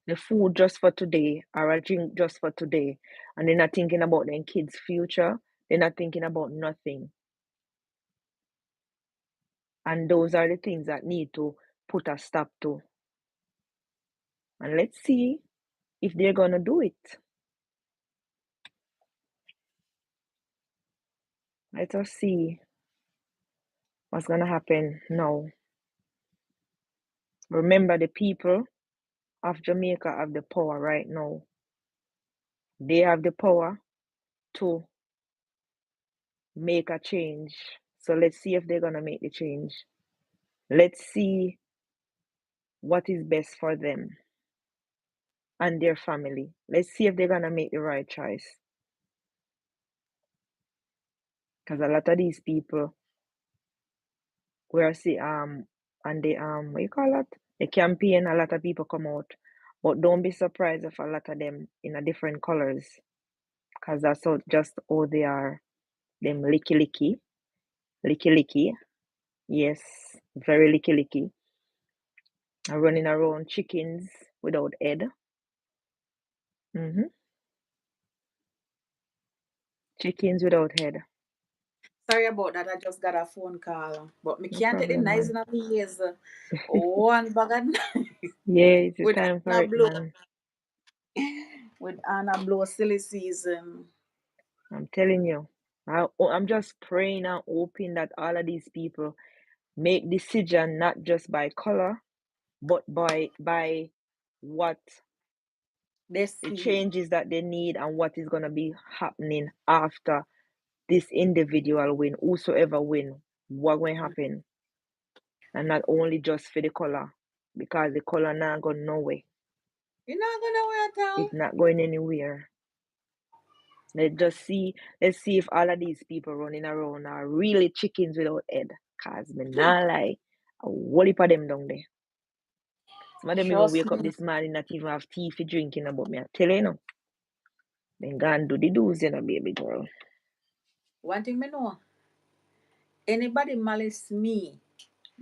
the food just for today, or a drink just for today. And they're not thinking about their kids' future. They're not thinking about nothing. And those are the things that need to put a stop to. And let's see if they're gonna do it. Let us see what's gonna happen now. Remember, the people of Jamaica have the power right now. They have the power to make a change. So let's see if they're gonna make the change. Let's see what is best for them and their family. Let's see if they're gonna make the right choice. Because a lot of these people where I see and they what you call that? The campaign, a lot of people come out. But don't be surprised if a lot of them in a different colors. Because that's just how they are. Them licky. Yes, very licky. Are running around chickens without head. Mm-hmm. Chickens without head. Sorry about that. I just got a phone call. But me No can't take the problem, nice man. in my ears. One bag of nice Yeah, it's the with time for Anna it, Blow. man. With Anna Blow silly season. I'm telling you. I'm just praying and hoping that all of these people make decision not just by color, but by what They the see. changes that they need, and what is gonna be happening after this individual win, whosoever win, what going Mm. happen, and not only just for the color, because the color not going nowhere. You're not gonna wear at all. It's not going anywhere. Let's see if all of these people running around are really chickens without head. Cause me not lie, a whole heap of them down there. Some of them even Trust wake up me. this morning not even have tea for drinking about me. I tell you, no. Then go and do the do's, baby girl. One thing me know, anybody malice me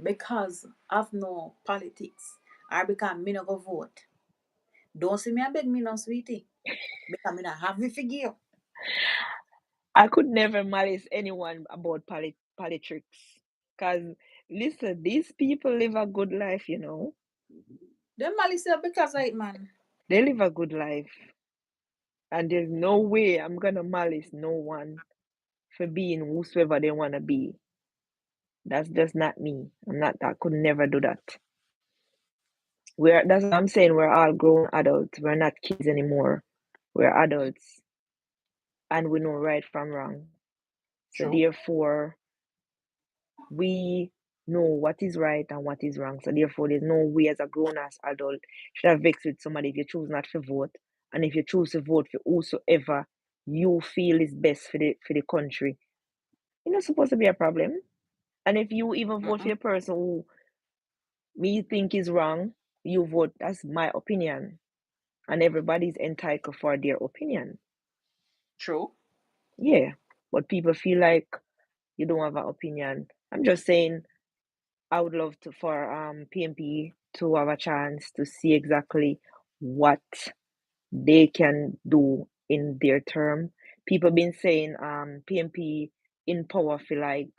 because of no politics or because me no go vote. Don't see me and beg me no sweetie. Because me not have the figure. I could never malice anyone about politics. Cause listen, these people live a good life. Them malice you because of it, man. They live a good life. And there's no way I'm gonna malice no one for being whosoever they wanna be. That's just not me. I'm not I could never do that. That's what I'm saying, we're all grown adults. We're not kids anymore. We're adults and we know right from wrong. So True. therefore we know what is right and what is wrong. So therefore there's no way as a grown ass adult should have vexed with somebody if you choose not to vote. And if you choose to vote for whosoever you feel is best for the country, it's not supposed to be a problem. And if you even vote for Mm-mm. a person who me think is wrong, you vote. That's my opinion. And everybody's entitled for their opinion. True. Yeah. But people feel like you don't have an opinion. I'm just saying I would love to for PMP to have a chance to see exactly what they can do in their term. People been saying PMP in power for like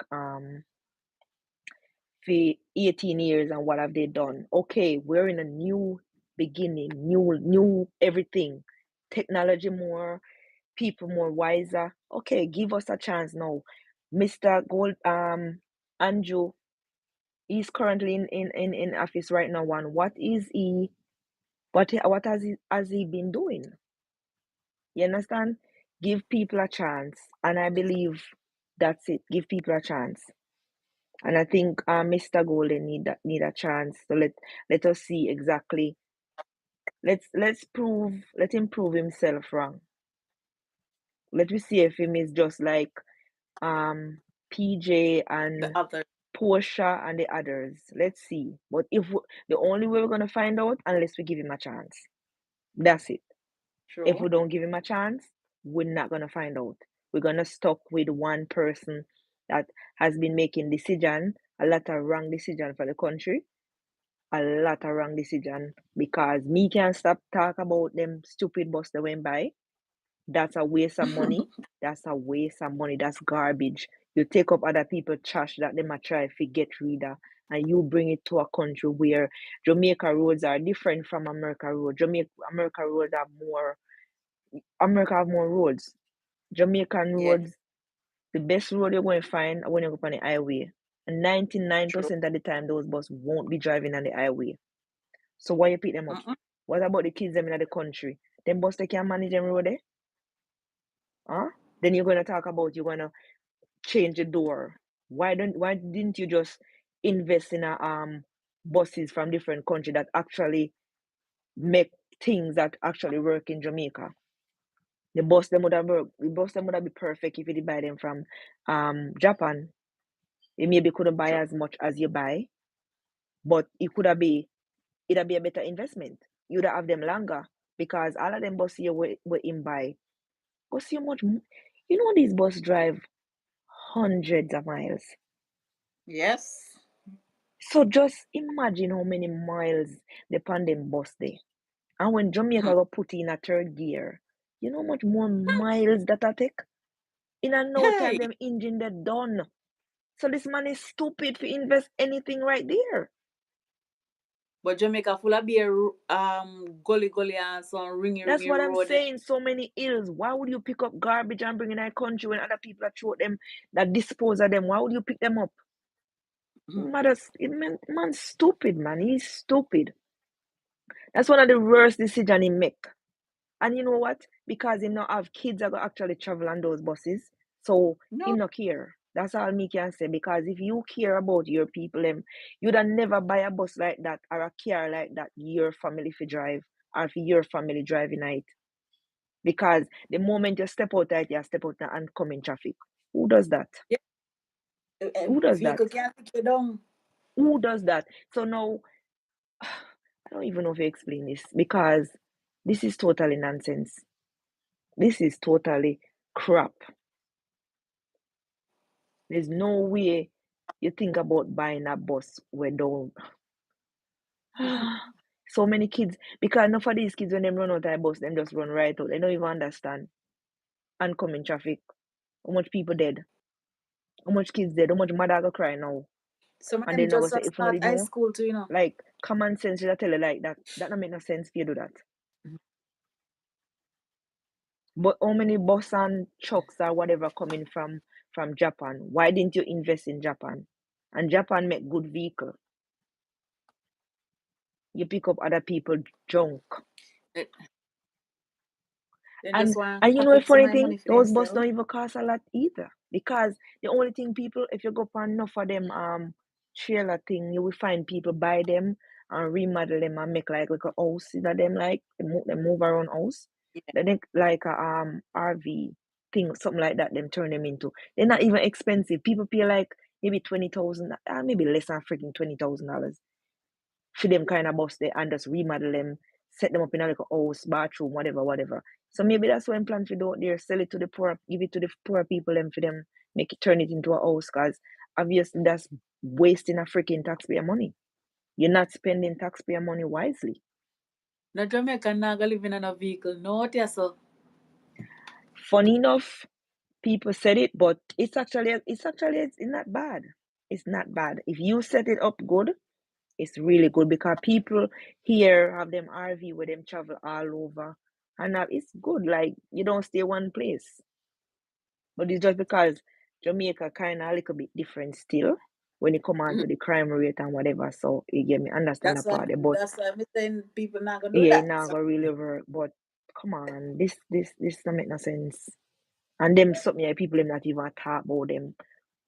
for 18 years, and what have they done? Okay, we're in a new beginning, new everything. Technology more, people more wiser. Okay, give us a chance now. Mr. Gold Andrew, he's currently in office right now. One, what is he what has he been doing? You understand? Give people a chance. And I believe that's it. Give people a chance. And I think Mr. Golden need a chance. So let us see exactly. Let him prove himself wrong. Let me see if him is just like um PJ The and other. Portia and the others. Let's see. But the only way we're gonna find out unless we give him a chance. That's it. If True. we don't give him a chance, we're not gonna find out. We're gonna stuck with one person that has been making decision, a lot of wrong decision for the country, a lot of wrong decision because me can't stop talk about them stupid bus that went by. That's a waste of money. That's a waste of money. That's garbage. You take up other people trash that they might try to get rid of, and you bring it to a country where Jamaica roads are different from America road. America roads are more. America have more roads. Jamaican Yes. roads, the best road you're going to find when you go on the highway. And True. 99% of the time, those buses won't be driving on the highway. So why you pick them up? Mm-mm. What about the kids them in the country? Them bus they can manage them road there? Huh? Then you're gonna talk about you're gonna change the door. Why didn't you just invest in a buses from different country that actually make things that actually work in Jamaica? The bus them would have been perfect if you did buy them from Japan. You maybe couldn't buy True. as much as you buy, but it'd be a better investment. You'd have them longer because all of them buses you were in buy. Go see how much these bus drive hundreds of miles. Yes. So just imagine how many miles the pandem bus there. And when Jamaica Hmm. got put in a third gear, you know how much more miles that I take? In a no time, Hey. them engine they done. So this man is stupid to invest anything right there. But Jamaica full of beer, gully gully and some ringy That's ringy what I'm road. saying. So many ills. Why would you pick up garbage and bring in our country when other people are throw them, that dispose of them? Why would you pick them up? Mhm. Man's stupid, man. He's stupid. That's one of the worst decisions he make. And you know what? Because him not have kids that go actually travel on those buses, so No, him not care. That's all me can say. Because if you care about your people, you'd have never buy a bus like that or a car like that your family for drive or for your family driving it. Because the moment you step out you step out and oncoming traffic. Who does that? yeah, Who does that? vehicle can't take you down. Who does that? So now I don't even know if you explain this because this is totally nonsense. This is totally crap. There's no way you think about buying a bus where don't so many kids because enough of these kids when they run out of a bus, them just run right out. They don't even understand oncoming traffic. How much people dead? How much kids dead? How much mother go cry now? Some of And them then I go just say if you start did high know, school too. like common sense should I tell you like that. That don't make no sense for you do that. Mhm. But how many bus and trucks or whatever coming from Japan? Why didn't you invest in Japan? And Japan make good vehicle. You pick up other people junk. They they just And want to and you know a pocket some funny of the thing, money for those bus themselves. don't even cost a lot either. Because the only thing people, if you go on enough of them trailer thing, you will find people buy them and remodel them and make like a house that them like they move around house. Yeah. Then they like a RV thing, something like that, them turn them into. They're not even expensive. People pay like maybe 20,000, maybe less than freaking $20,000 for them kind of bus there and just remodel them, set them up in a like a house, bathroom, whatever, whatever. So maybe that's why I'm planning to do out there, sell it to the poor, give it to the poor people and for them make it turn it into a house because obviously that's wasting a freaking taxpayer money. You're not spending taxpayer money wisely. No Jamaican not gonna live in a vehicle. No, what you so? Funny enough, people said it, but it's not bad. It's not bad. If you set it up good, it's really good because people here have them RV where them travel all over. And it's good. Like you don't stay one place. But it's just because Jamaica kind of a little bit different still when it come on Mhm. to the crime rate and whatever. So you get me understand That's that why part there. But that's why I'm saying people not gonna do yeah, it that. not So gonna really work. But come on, this don't make no sense. And them something like people them not even talk about them.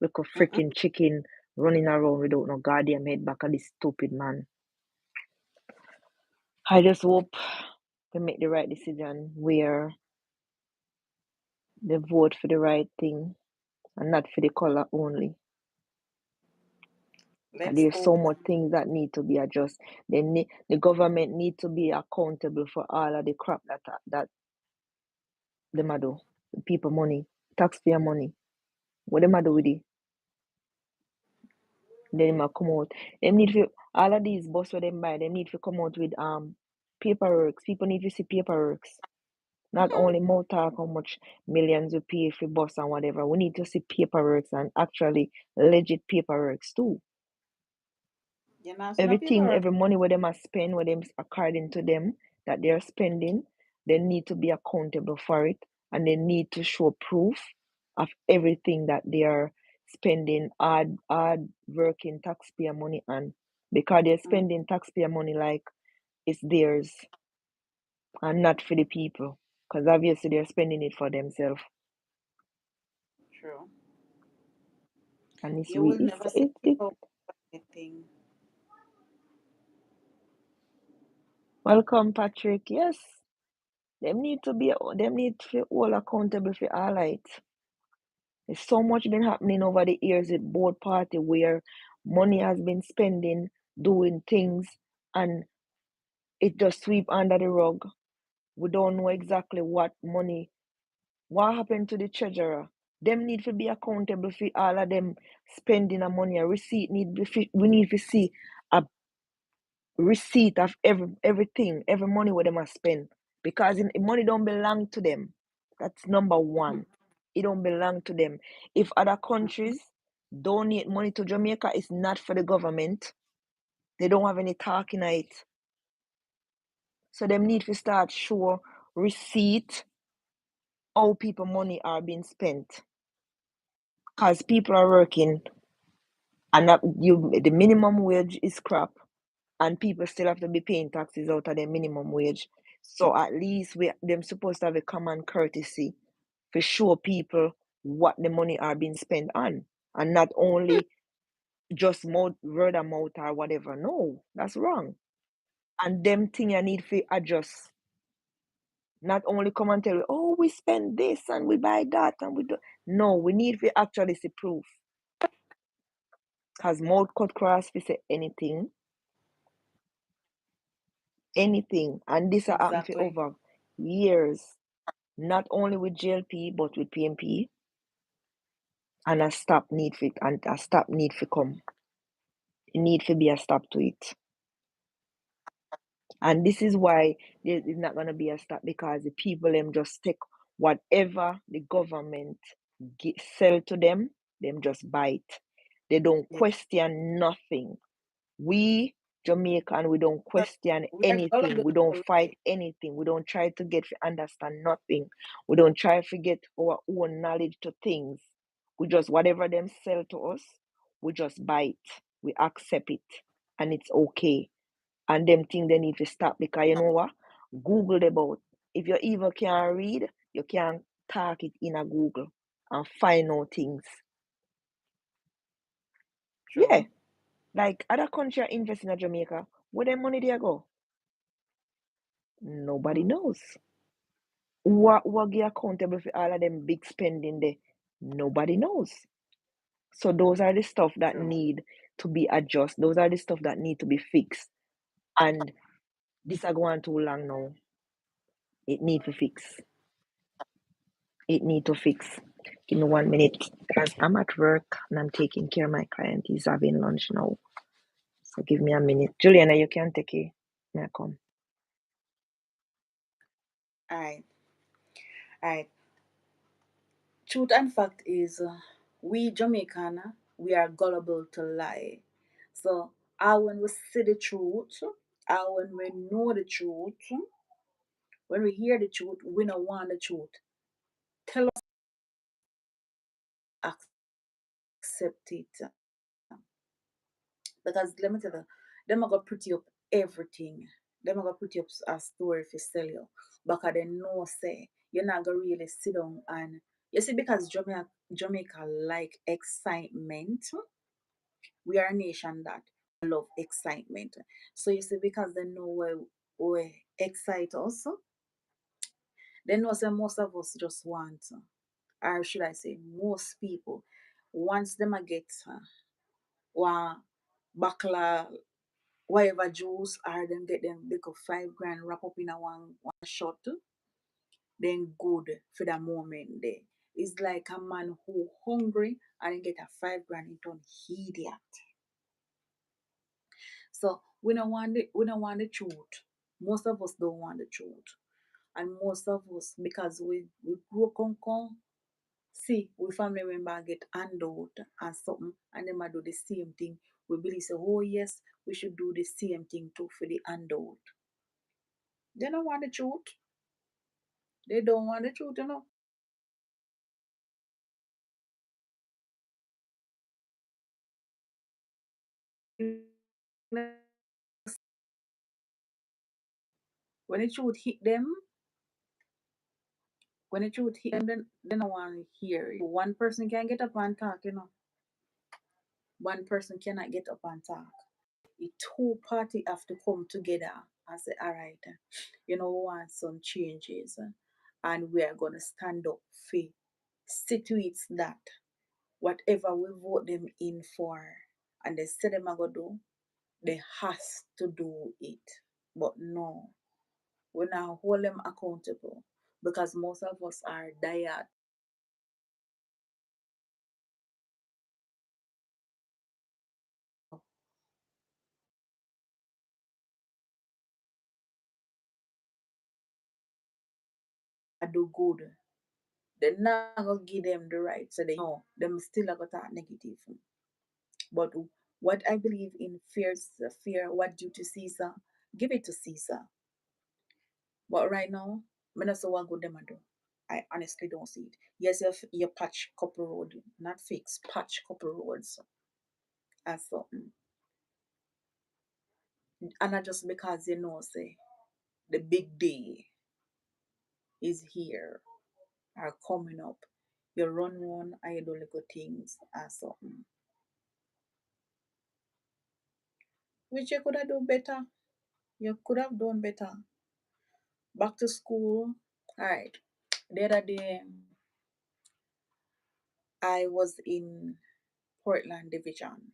Like a mm-mm. freaking chicken running around without no goddamn head back of this stupid man. I just hope they make the right decision where they vote for the right thing and not for the color only. Because Let's there's so hope. much things that need to be adjusted. The government need to be accountable for all of the crap that them a do. People money, taxpayer money. What them a do with it? Then them a come out. Them need to all of these bus where them buy. They need to come out with paperwork. People need to see paperwork. Not only more talk how much millions we pay for bus and whatever. We need to see paperwork and actually legit paperwork too. You know, so no Everything, paperwork. every money where them are spend, where them according to them that they're spending, they need to be accountable for it and they need to show proof of everything that they are spending hard working taxpayer money on because they're Mm, spending taxpayer money like it's theirs and not for the people because obviously they're spending it for themselves. true. And You will never see it people anything. welcome Patrick. Yes, them need to all accountable for all right. There's so much been happening over the years with both party where money has been spending, doing things, and it just sweep under the rug. We don't know exactly what happened to the treasurer. Them need to be accountable for all of them spending of money. A receipt we need to see a receipt of everything, every money where them are spend. Because money don't belong to them. That's number Mhm, one. It don't belong to them. If other mhm. countries donate money to Jamaica, it's not for the government. They don't have any talk in it. So them need to start show receipt how people money are being spent. Because people are working and the minimum wage is crap and people still have to be paying taxes out of their minimum wage. So at least we them supposed to have a common courtesy to show people what the money are being spent on, and not only just word of mouth or whatever. No, that's wrong. And them thing I need to adjust. Not only come and tell you, oh, we spend this and we buy that and we do. No, we need to actually see proof. Because mouth cut cross, we say anything, anything. And this has happened for Exactly. over years. Not only with GLP, but with PMP. And a stop need for it, and a stop need for come. It need to be a stop to it. And this is why there is not gonna be a stop, because the people them just take whatever the government sell to them just buy it. They don't Yeah. question nothing. We Jamaican, we don't question We are anything. We don't gullible. fight anything. We don't try to get to understand nothing. We don't try to get our own knowledge to things. We just whatever them sell to us, we just buy it. We accept it, and it's okay. And them thing they need to stop, because you know what? Google about. If you even can't read, you can talk it in a Google and find out things. Yeah, True. like other country are investing in Jamaica. Where their money they go? Nobody Mm. knows. What get accountable for all of them big spending there? Nobody knows. So those are the stuff that True. need to be adjusted. Those are the stuff that need to be fixed. And this are going too long now. It need to fix. It need to fix. Give me 1 minute, because I'm at work and I'm taking care of my client. He's having lunch now. So give me a minute. Juliana, you can take it. May I come? All right. All right. Truth and fact is, we Jamaican, we are gullible to lie. So, when we see the truth, when we know the truth, when we hear the truth, we don't want the truth. Tell us accept it. Because let me tell you, them are gonna pretty up everything. Them are gonna pretty up a story for sell you. Because they know say you're not gonna really sit down and you see, because Jamaica like excitement. We are a nation that love excitement. So you see, because they know where excite us, they know say most of us just want, or should I say, most people, once them a get one bacla whatever juice, or them get them big of 5 grand wrap up in a one shot, then good for the moment there. It's like a man who hungry and get a 5 grand into an idiot. So we don't want the truth. Most of us don't want the truth. And most of us, because we grow con see we family member get handout and something, and them a do the same thing. We believe say, oh yes, we should do the same thing too for the handout. They don't want the truth. They don't want the truth, you know. When the truth hit them, then they don't want to hear it. One person can get up and talk, you know. One person cannot get up and talk. The two party have to come together and say, all right, we want some changes, and we are gonna stand up for situates that whatever we vote them in for, and they say them are gonna do, they has to do it. But no, we now hold them accountable, because most of us are diet. I do good. They not gonna give them the right, so they know them still are gonna talk negative. But what I believe in, fear what due to Caesar, give it to Caesar. But right now, I not so what good them a do. I honestly don't see it. Yes, you patch couple road, not fix, patch couple roads as something. And not just because say, the big day is here are coming up. You run and you do little things or something. Which you could have done better. You could have done better. Back to school. Alright. The other day I was in Portland Division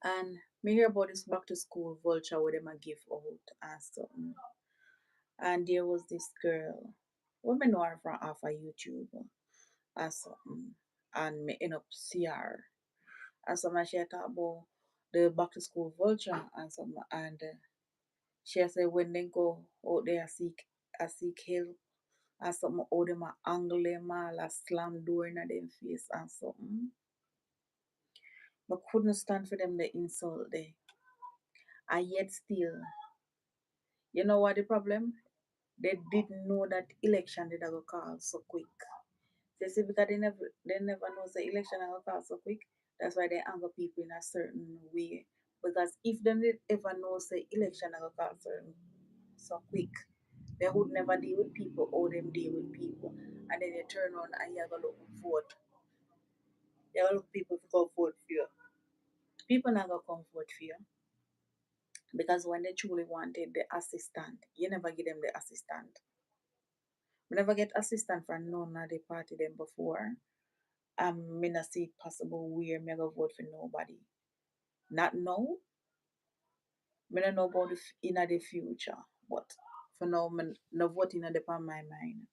and me hear about this back to school vulture where them a give out and something. And there was this girl. Women know her from off of YouTube or something. And me end up see her. And some she talk about the back to school vulture and some and she said when they go out there seek help and something how them a angle them all a slam door in them face and something. But couldn't stand for them the insult there. And yet still, you know what the problem? They didn't know that election did go call so quick. They say because they never know the election will call so quick. That's why they anger people in a certain way. Because if they did ever know the election will call so quick, they would never deal with people or them deal with people. And then you turn on and you gonna look vote. You gonna look people to go vote for you. People not gonna come vote for you. Because when they truly wanted the assistant, you never give them the assistant. We never get assistant from none of the party them before. Me not see it possible where me go vote for nobody. Not now. Me not know about in the future. But for now, me no voting on the on my mind.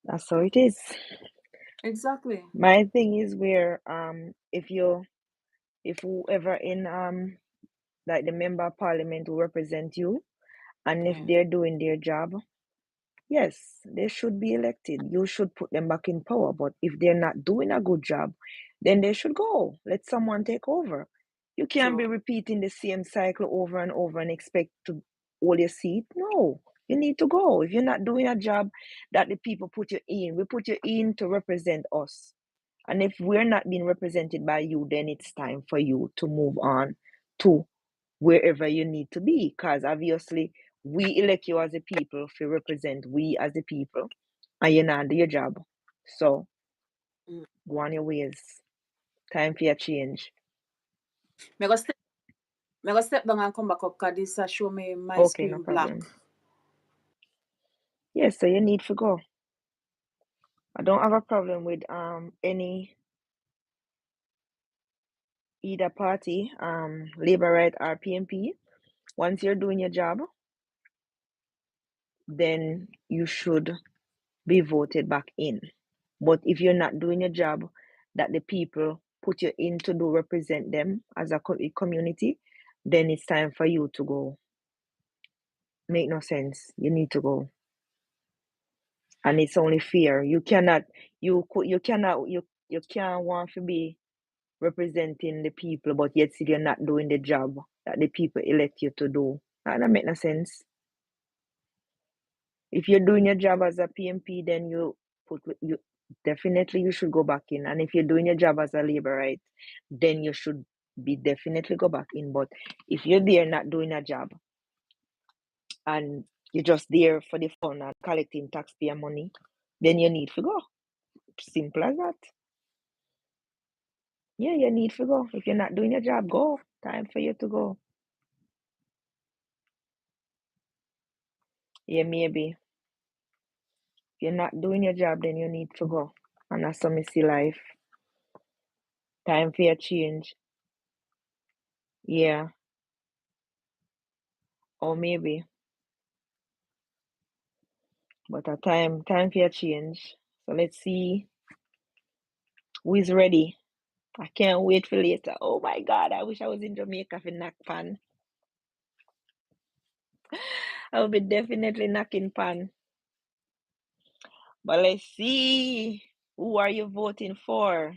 That's how it is. Exactly. My thing is where if whoever in like the member of parliament who represent you, and if Yeah. they're doing their job, yes, they should be elected. You should put them back in power. But if they're not doing a good job, then they should go. Let someone take over. You can't be True. repeating the same cycle over and over and expect to hold your seat. No, you need to go. If you're not doing a job that the people put you in, we put you in to represent us. And if we're not being represented by you, then it's time for you to move on to wherever you need to be. Because obviously, we elect you as a people to represent we as the people, and you're not do your job. So Mm. go on your ways. Time for your change. Me go step, me go step down and come back up because this show me my Okay, no screen black. problem. Yes, so you need to go. I don't have a problem with any either party, Labor Right or PMP. Once you're doing your job, then you should be voted back in. But if you're not doing your job that the people put you in to do represent them as a community, then it's time for you to go. Make no sense. You need to go. And it's only fair. You can't want to be representing the people, but yet still you're not doing the job that the people elect you to do. That don't make no sense. If you're doing your job as a PMP, then you definitely you should go back in. And if you're doing your job as a labor right, then you should be definitely go back in. But if you're there not doing a job and you're just there for the fun and collecting taxpayer money, then you need to go. Simple as that. Yeah, you need to go. If you're not doing your job, go. Time for you to go. Yeah, maybe. If you're not doing your job, then you need to go. And that's how me see life. Time for your change. Yeah. Or maybe. But a time for your change. So let's see who is ready. I can't wait for later. Oh my God, I wish I was in Jamaica for knock pan. I will be definitely knocking pan. But let's see. Who are you voting for?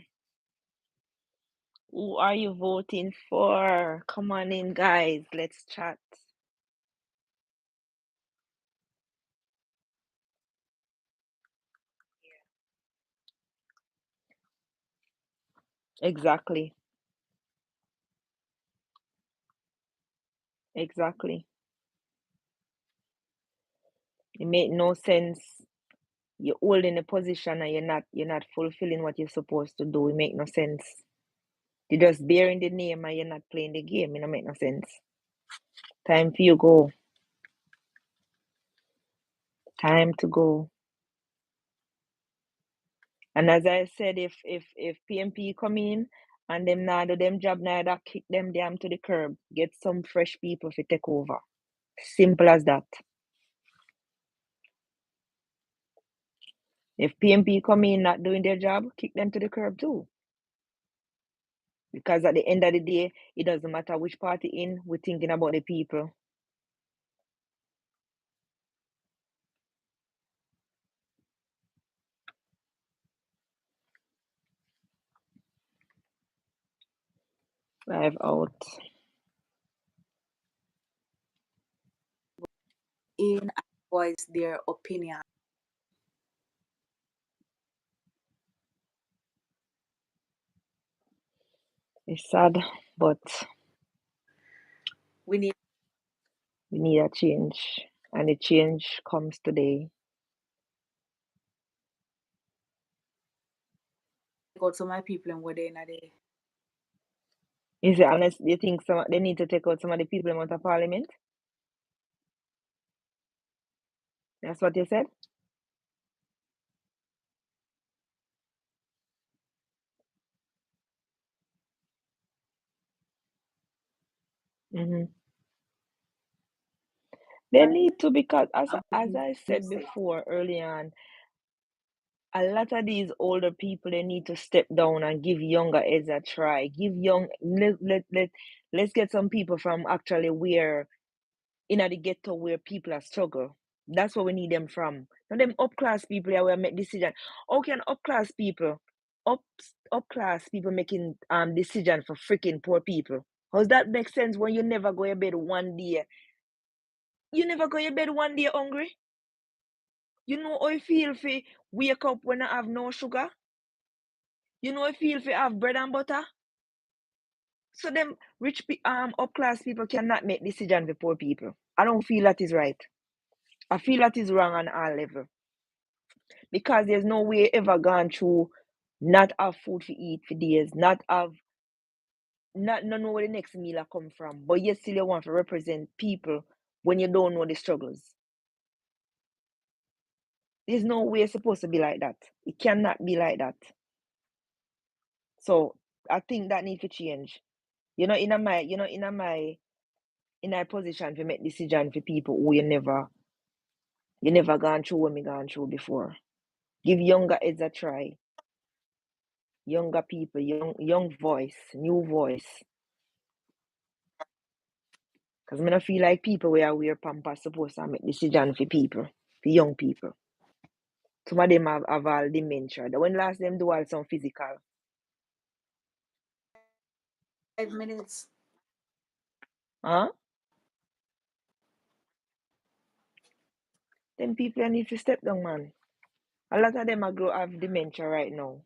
Who are you voting for? Come on in, guys. Let's chat. Exactly. Exactly. It make no sense. You're holding a position and you're not fulfilling what you're supposed to do. It make no sense. You're just bearing the name and you're not playing the game. It don't make no sense. Time for you go. Time to go. And as I said, if PMP come in and them now do them job neither kick them damn to the curb. Get some fresh people to take over. Simple as that. If PMP come in not doing their job, kick them to the curb too. Because at the end of the day, it doesn't matter which party in, we're thinking about the people. Drive out. In and voice their opinion. It's sad, but We need we need a change. And the change comes today. to go to my people and where they in the Is it honest? Do you think they need to take out some of the people out of parliament? That's what you said? Hmm. They need to, because I'm as putting I new said before early on, a lot of these older people they need to step down and give younger heads a try. Give young let's get some people from actually where in the ghetto where people are struggle. That's where we need them from. Not them up class people here will make decision. How can up class people up up class people making decision for freaking poor people? How's that make sense when you never go to bed one day? You never go to bed one day hungry? You know how you feel if you wake up when I have no sugar? You know how you feel if you have bread and butter? So them up class people cannot make decision for poor people. I don't feel that is right. I feel that is wrong on all level. Because there's no way ever gone through not have food to eat for days, not have not know where the next meal come from, but yet still you want to represent people when you don't know the struggles. There's no way it's supposed to be like that. It cannot be like that. So I think that need to change. In a position to make decision for people who you never gone through what me gone through before. Give younger heads a try. Younger people, young voice, new voice. Because I don't feel like people where wear pampers supposed to make decision for people, for young people. Some of them have all dementia. When last them do all some physical. 5 minutes. Huh? Them people need to step down, man. A lot of them are grow have dementia right now.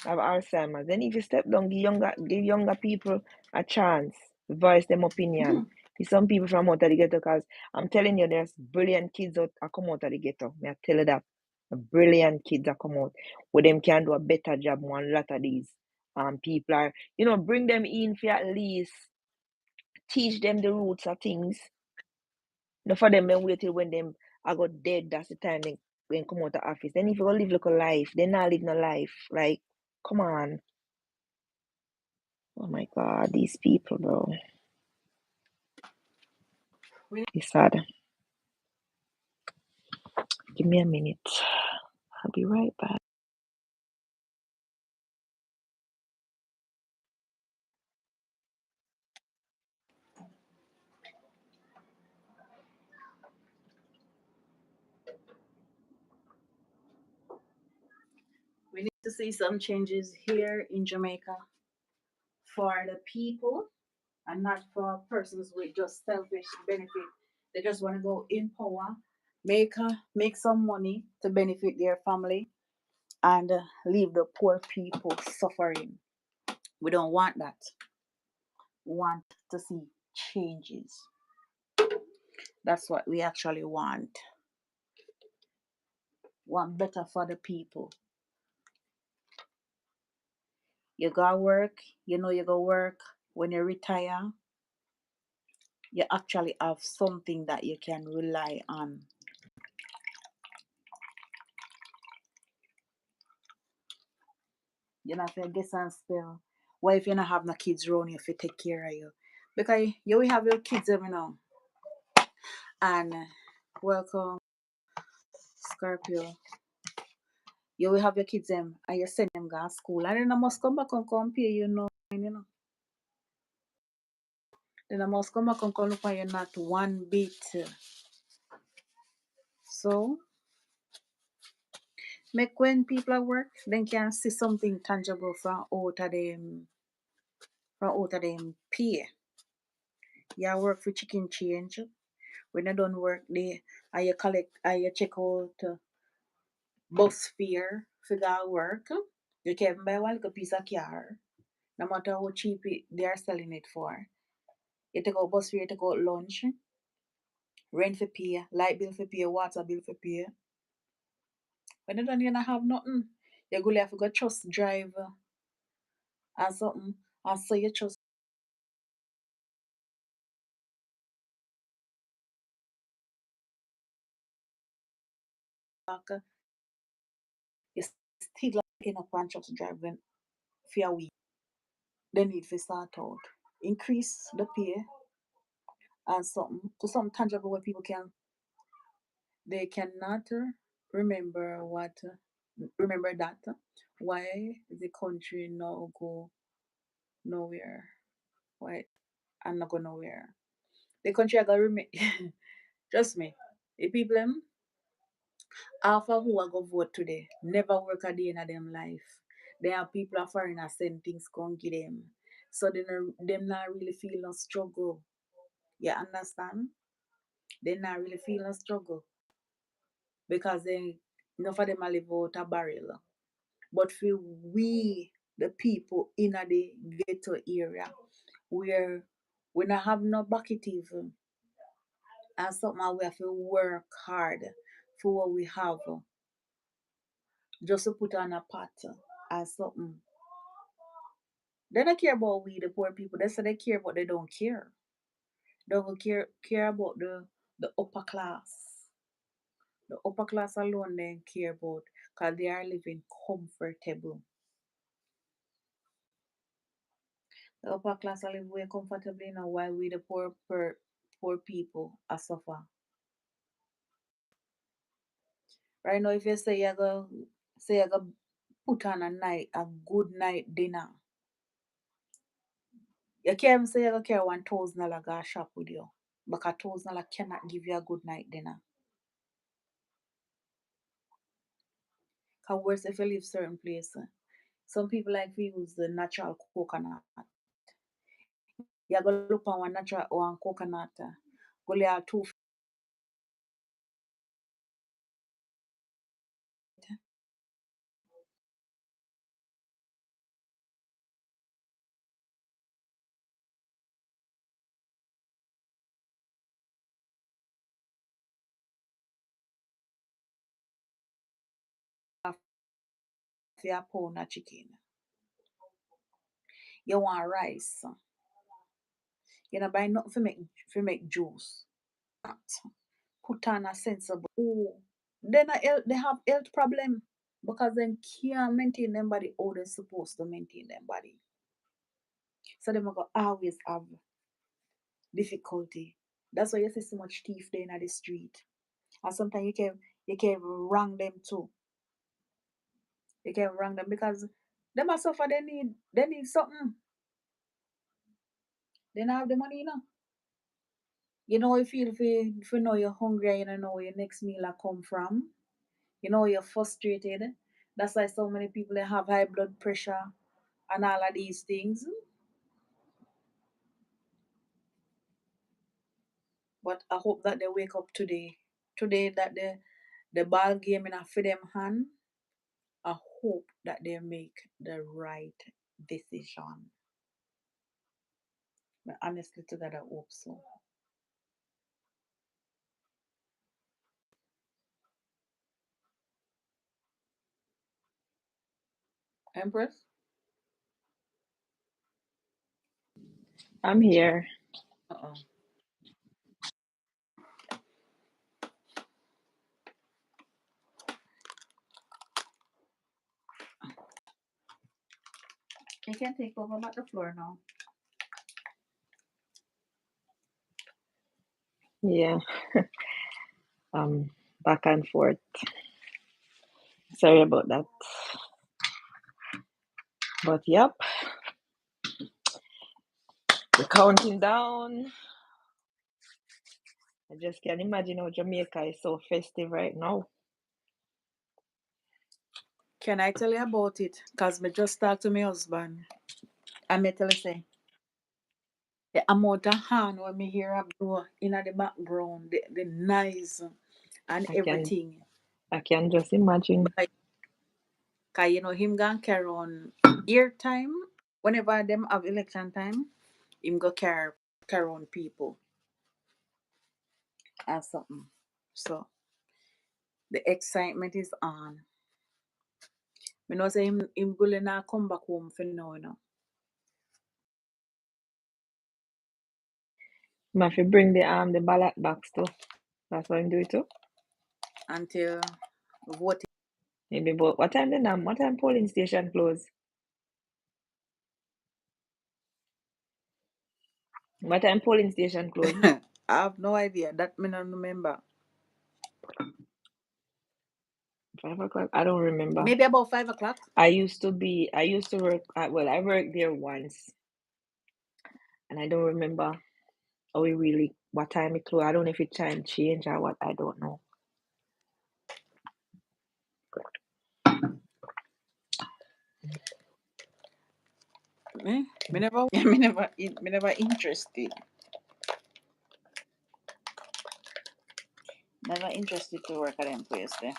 Have Alzheimer's. They need to step down, give younger people a chance, voice them opinion. See some people from out of the ghetto, because I'm telling you, there's brilliant kids out that come out of the ghetto. May I tell you that. Brilliant kids that come out where them can do a better job on a lot of these people are, bring them in for at least teach them the roots of things. Not for them then wait till when them I got dead, that's the time they when come out of office. Then if you go live like a life, they not live no life. Like, come on. Oh my God, these people, bro. We It's sad. Give me a minute. I'll be right back. we need to see some changes here in Jamaica for the people and not for persons with just selfish benefit. They just want to go in power, make some money to benefit their family, and leave the poor people suffering. We don't want that. We want to see changes. That's what we actually want. Want better for the people. You go work, you know you go work. When you retire, you actually have something that you can rely on. You know, if you get and spell. What if you not have no kids around you if you take care of you? Because you will have your kids every now. And welcome, Scorpio. You will have your kids and you send them go to school. And then I must come back and come pay you know, you know. Then I must come back and come look for you not one bit. So make when people at work, then can see something tangible from out of them pay. You work for chicken change. When you done work day, and you collect and you check out bus fare for go work. You can buy one little piece of car, no matter how cheap they are selling it for. You take out bus fare, you take out lunch, rent for pay, light bill for pay, water bill for pay. When you done, you not have nothing. You go have to go trust drive or something. And so you trust back. You still looking up and trust drive when for a week. They need to start out. Increase the pay and something to something tangible where people can they cannot remember that why the country now go nowhere. Why I'm not go nowhere. The country I got remain trust me. The people half of who are go vote today never work a day in them life. There are people are foreigners send things come give them. So them not really feel no struggle. You understand? They not really feel no struggle because they enough of them a live out a barrel. But for we, the people in the ghetto area, where we not have no bucket even, and something we have to work hard for what we have, just to put on a pot as something. They don't care about we, the poor people. They say they care, but they don't care. They don't care about the upper class. The upper class alone they care about because they are living comfortable. The upper class are live way comfortably now while we the poor people are suffer. Right now if you say you go put on a good night dinner, you can't even say you go carry $1,000 go shop with you. But $1,000 cannot give you a good night dinner. Cause worse if you live certain place. Some people like we use the natural coconut. You go look on one natural one coconut. Go lay 2 for a pound of chicken. You want rice. You know buy nothing for make juice. Put on a sensible. Oh, they have health problem because they can't maintain them body how they're supposed to maintain them body. So they go always have difficulty. That's why you see so much thief there in the street. And sometimes you can wrong them too. You can wrong them because them are suffer they need something. They don't have the money, you know. You know you feel if you know you're hungry, you don't know where your next meal will come from. You know you're frustrated. That's why so many people they have high blood pressure and all of these things. But I hope that they wake up today. Today that the ball game in a for them hand. I hope that they make the right decision. But honestly, to God, I hope so. Empress? I'm here. Uh-oh. You can take over at the floor now. Yeah, back and forth. Sorry about that. But yep, we're counting down. I just can't imagine how Jamaica is so festive right now. Can I tell you about it? Because me just talked to my husband. And me tell you say, the amount of hand when me hear a blow in the background, the noise and I can everything. I can just imagine. Like, cause you know him gonna carry on ear time. Whenever them have election time, him go carry on people and something. So the excitement is on. Me know say him going to come back home for now, you know, I have to bring the ballot box too. That's what I'm doing too. until voting. Maybe but what time polling station close? What time polling station close? I have no idea. That me not remember. 5 o'clock? I don't remember. Maybe about 5 o'clock. I used to work well, I worked there once and I don't remember how we really what time it closed. I don't know if it time change or what, I don't know. Me never, me never interested. Never interested to work at them place there.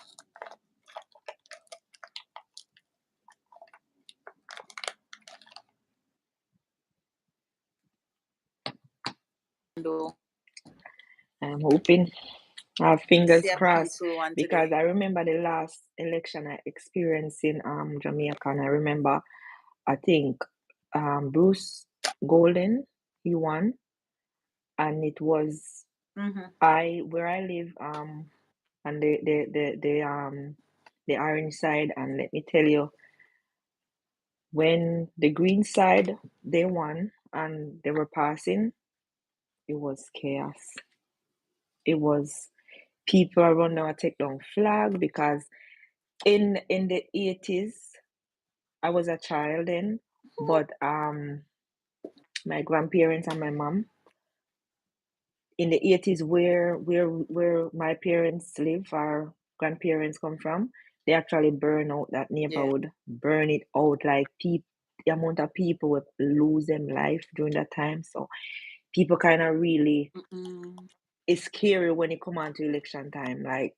Do I'm hoping. I have see fingers a crossed peaceful one because today. I remember the last election I experienced in Jamaica, and I remember I think Bruce Golden he won, and it was Mm-hmm. I where I live and the orange side, and let me tell you, when the green side they won and they were passing, it was chaos. It was people around now take down flag because in the 80s I was a child then, but my grandparents and my mom in the 80s where my parents live, our grandparents come from, they actually burn out that Yeah. neighborhood, burn it out like people the amount of people would lose them life during that time. So people kind of really Mm-mm. it's scary when it come on to election time. Like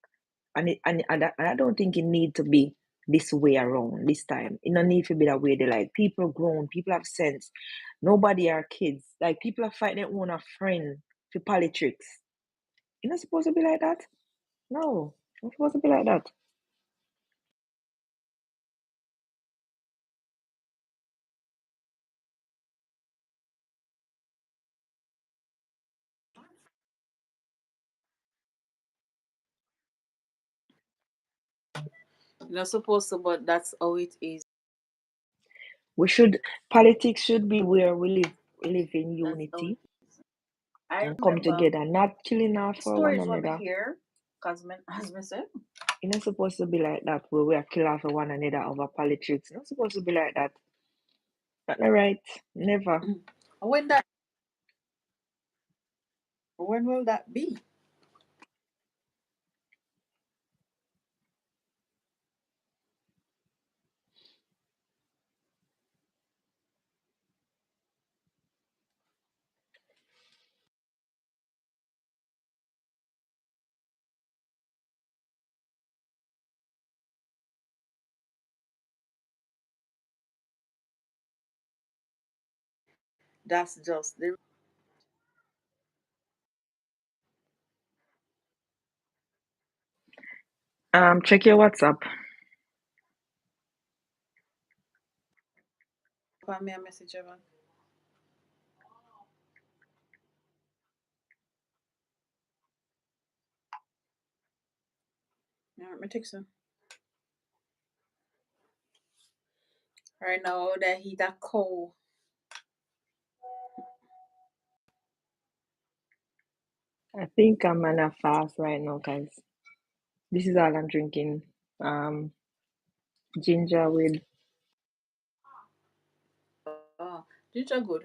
and I don't think it need to be this way around this time. It don't need to be that way. They like people grown, people have sense. Nobody are kids. Like people are fighting their own a friend for politics. You're not supposed to be like that. No, it's not supposed to be like that. You're not supposed to, but that's how it is. We should Politics should be where we live in That's how it unity is. I and come remember together, not killing off for one stories what me another. hear, cause as me said, It's not supposed to be like that where we are killing off for one another over politics. It's not supposed to be like that. Not right. Never. when that when will that be? That's just the Check your WhatsApp. Papa me a message about. Yeah, me text him. Right now that heat a cold. I think I'm on a fast right now, guys. This is all I'm drinking. Ginger with Oh, ginger good.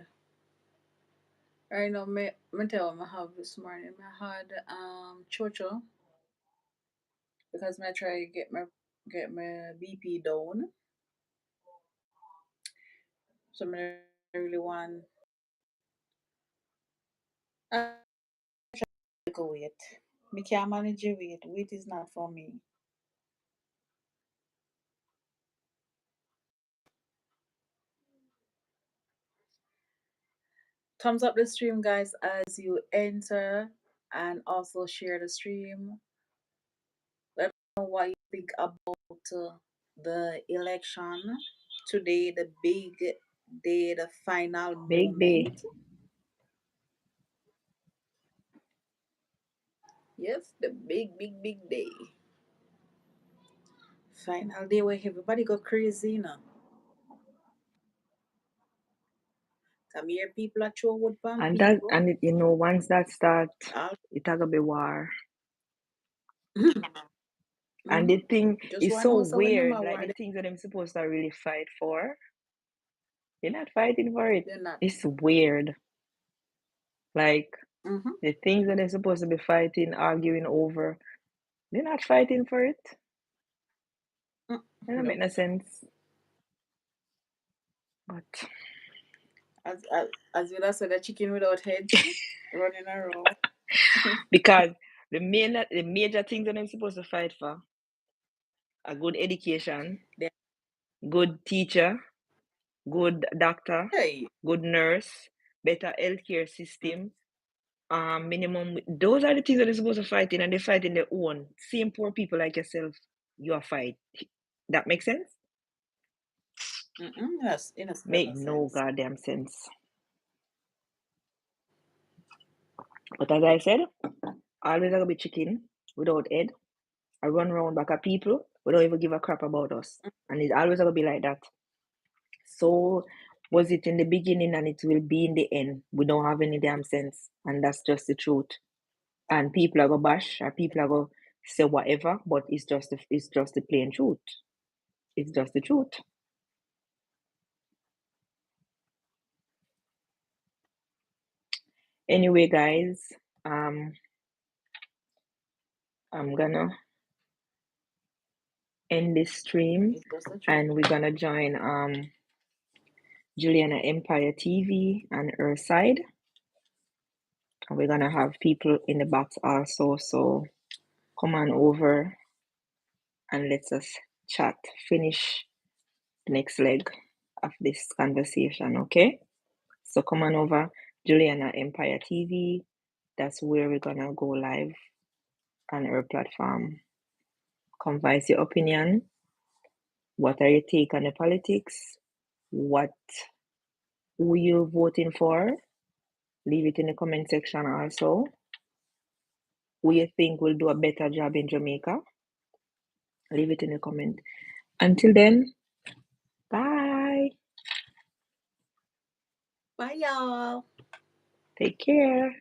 Right now me tell him I have this morning. I had chocho because me try get my BP down. So me really want I go weight. Me can't manage your weight. Weight is not for me. Thumbs up the stream, guys, as you enter, and also share the stream. Let me know what you think about the election today, the big day, the final big day. moment. Yes, the big day. Final day where everybody go crazy now. Come here, people are throw wood from And that people. and it, once that start, All it gonna be war. And mm-hmm. the thing Just is one so house away no weird. more Like war. the things that I'm supposed to really fight for, they're not fighting for it. They're not. It's weird. Like Mm-hmm. the things that they're supposed to be fighting, arguing over, they're not fighting for it. Mm. It don't make Nope. no sense. But As you would said, a chicken without heads running around. because the major things that I'm supposed to fight for, a good education, They- good teacher, good doctor, Hey. good nurse, better healthcare system, minimum. Those are the things that they're supposed to fight in, and they fight in their own. Same poor people like yourself, you are fight. That makes sense? Mm-mm, yes, it doesn't make Make no no sense. goddamn sense. But as I said, always gonna be chicken without head. I run around back at people who don't even give a crap about us. And it's always gonna be like that. So was it in the beginning and it will be in the end. We don't have any damn sense. And that's just the truth. And people are gonna bash and people are gonna say whatever, but it's just the plain truth. It's just the truth. Anyway, guys, I'm gonna end this stream It's just the truth. and we're gonna join Juliana Empire TV on her side. And we're gonna have people in the box also. So come on over and let's us chat, finish the next leg of this conversation, okay? So come on over, Juliana Empire TV. That's where we're gonna go live on our platform. Come voice your opinion. What are your take on the politics? What who you voting for? Leave it in the comment section also. Who you think will do a better job in Jamaica? Leave it in the comment. Until then, bye. Bye, y'all. Take care.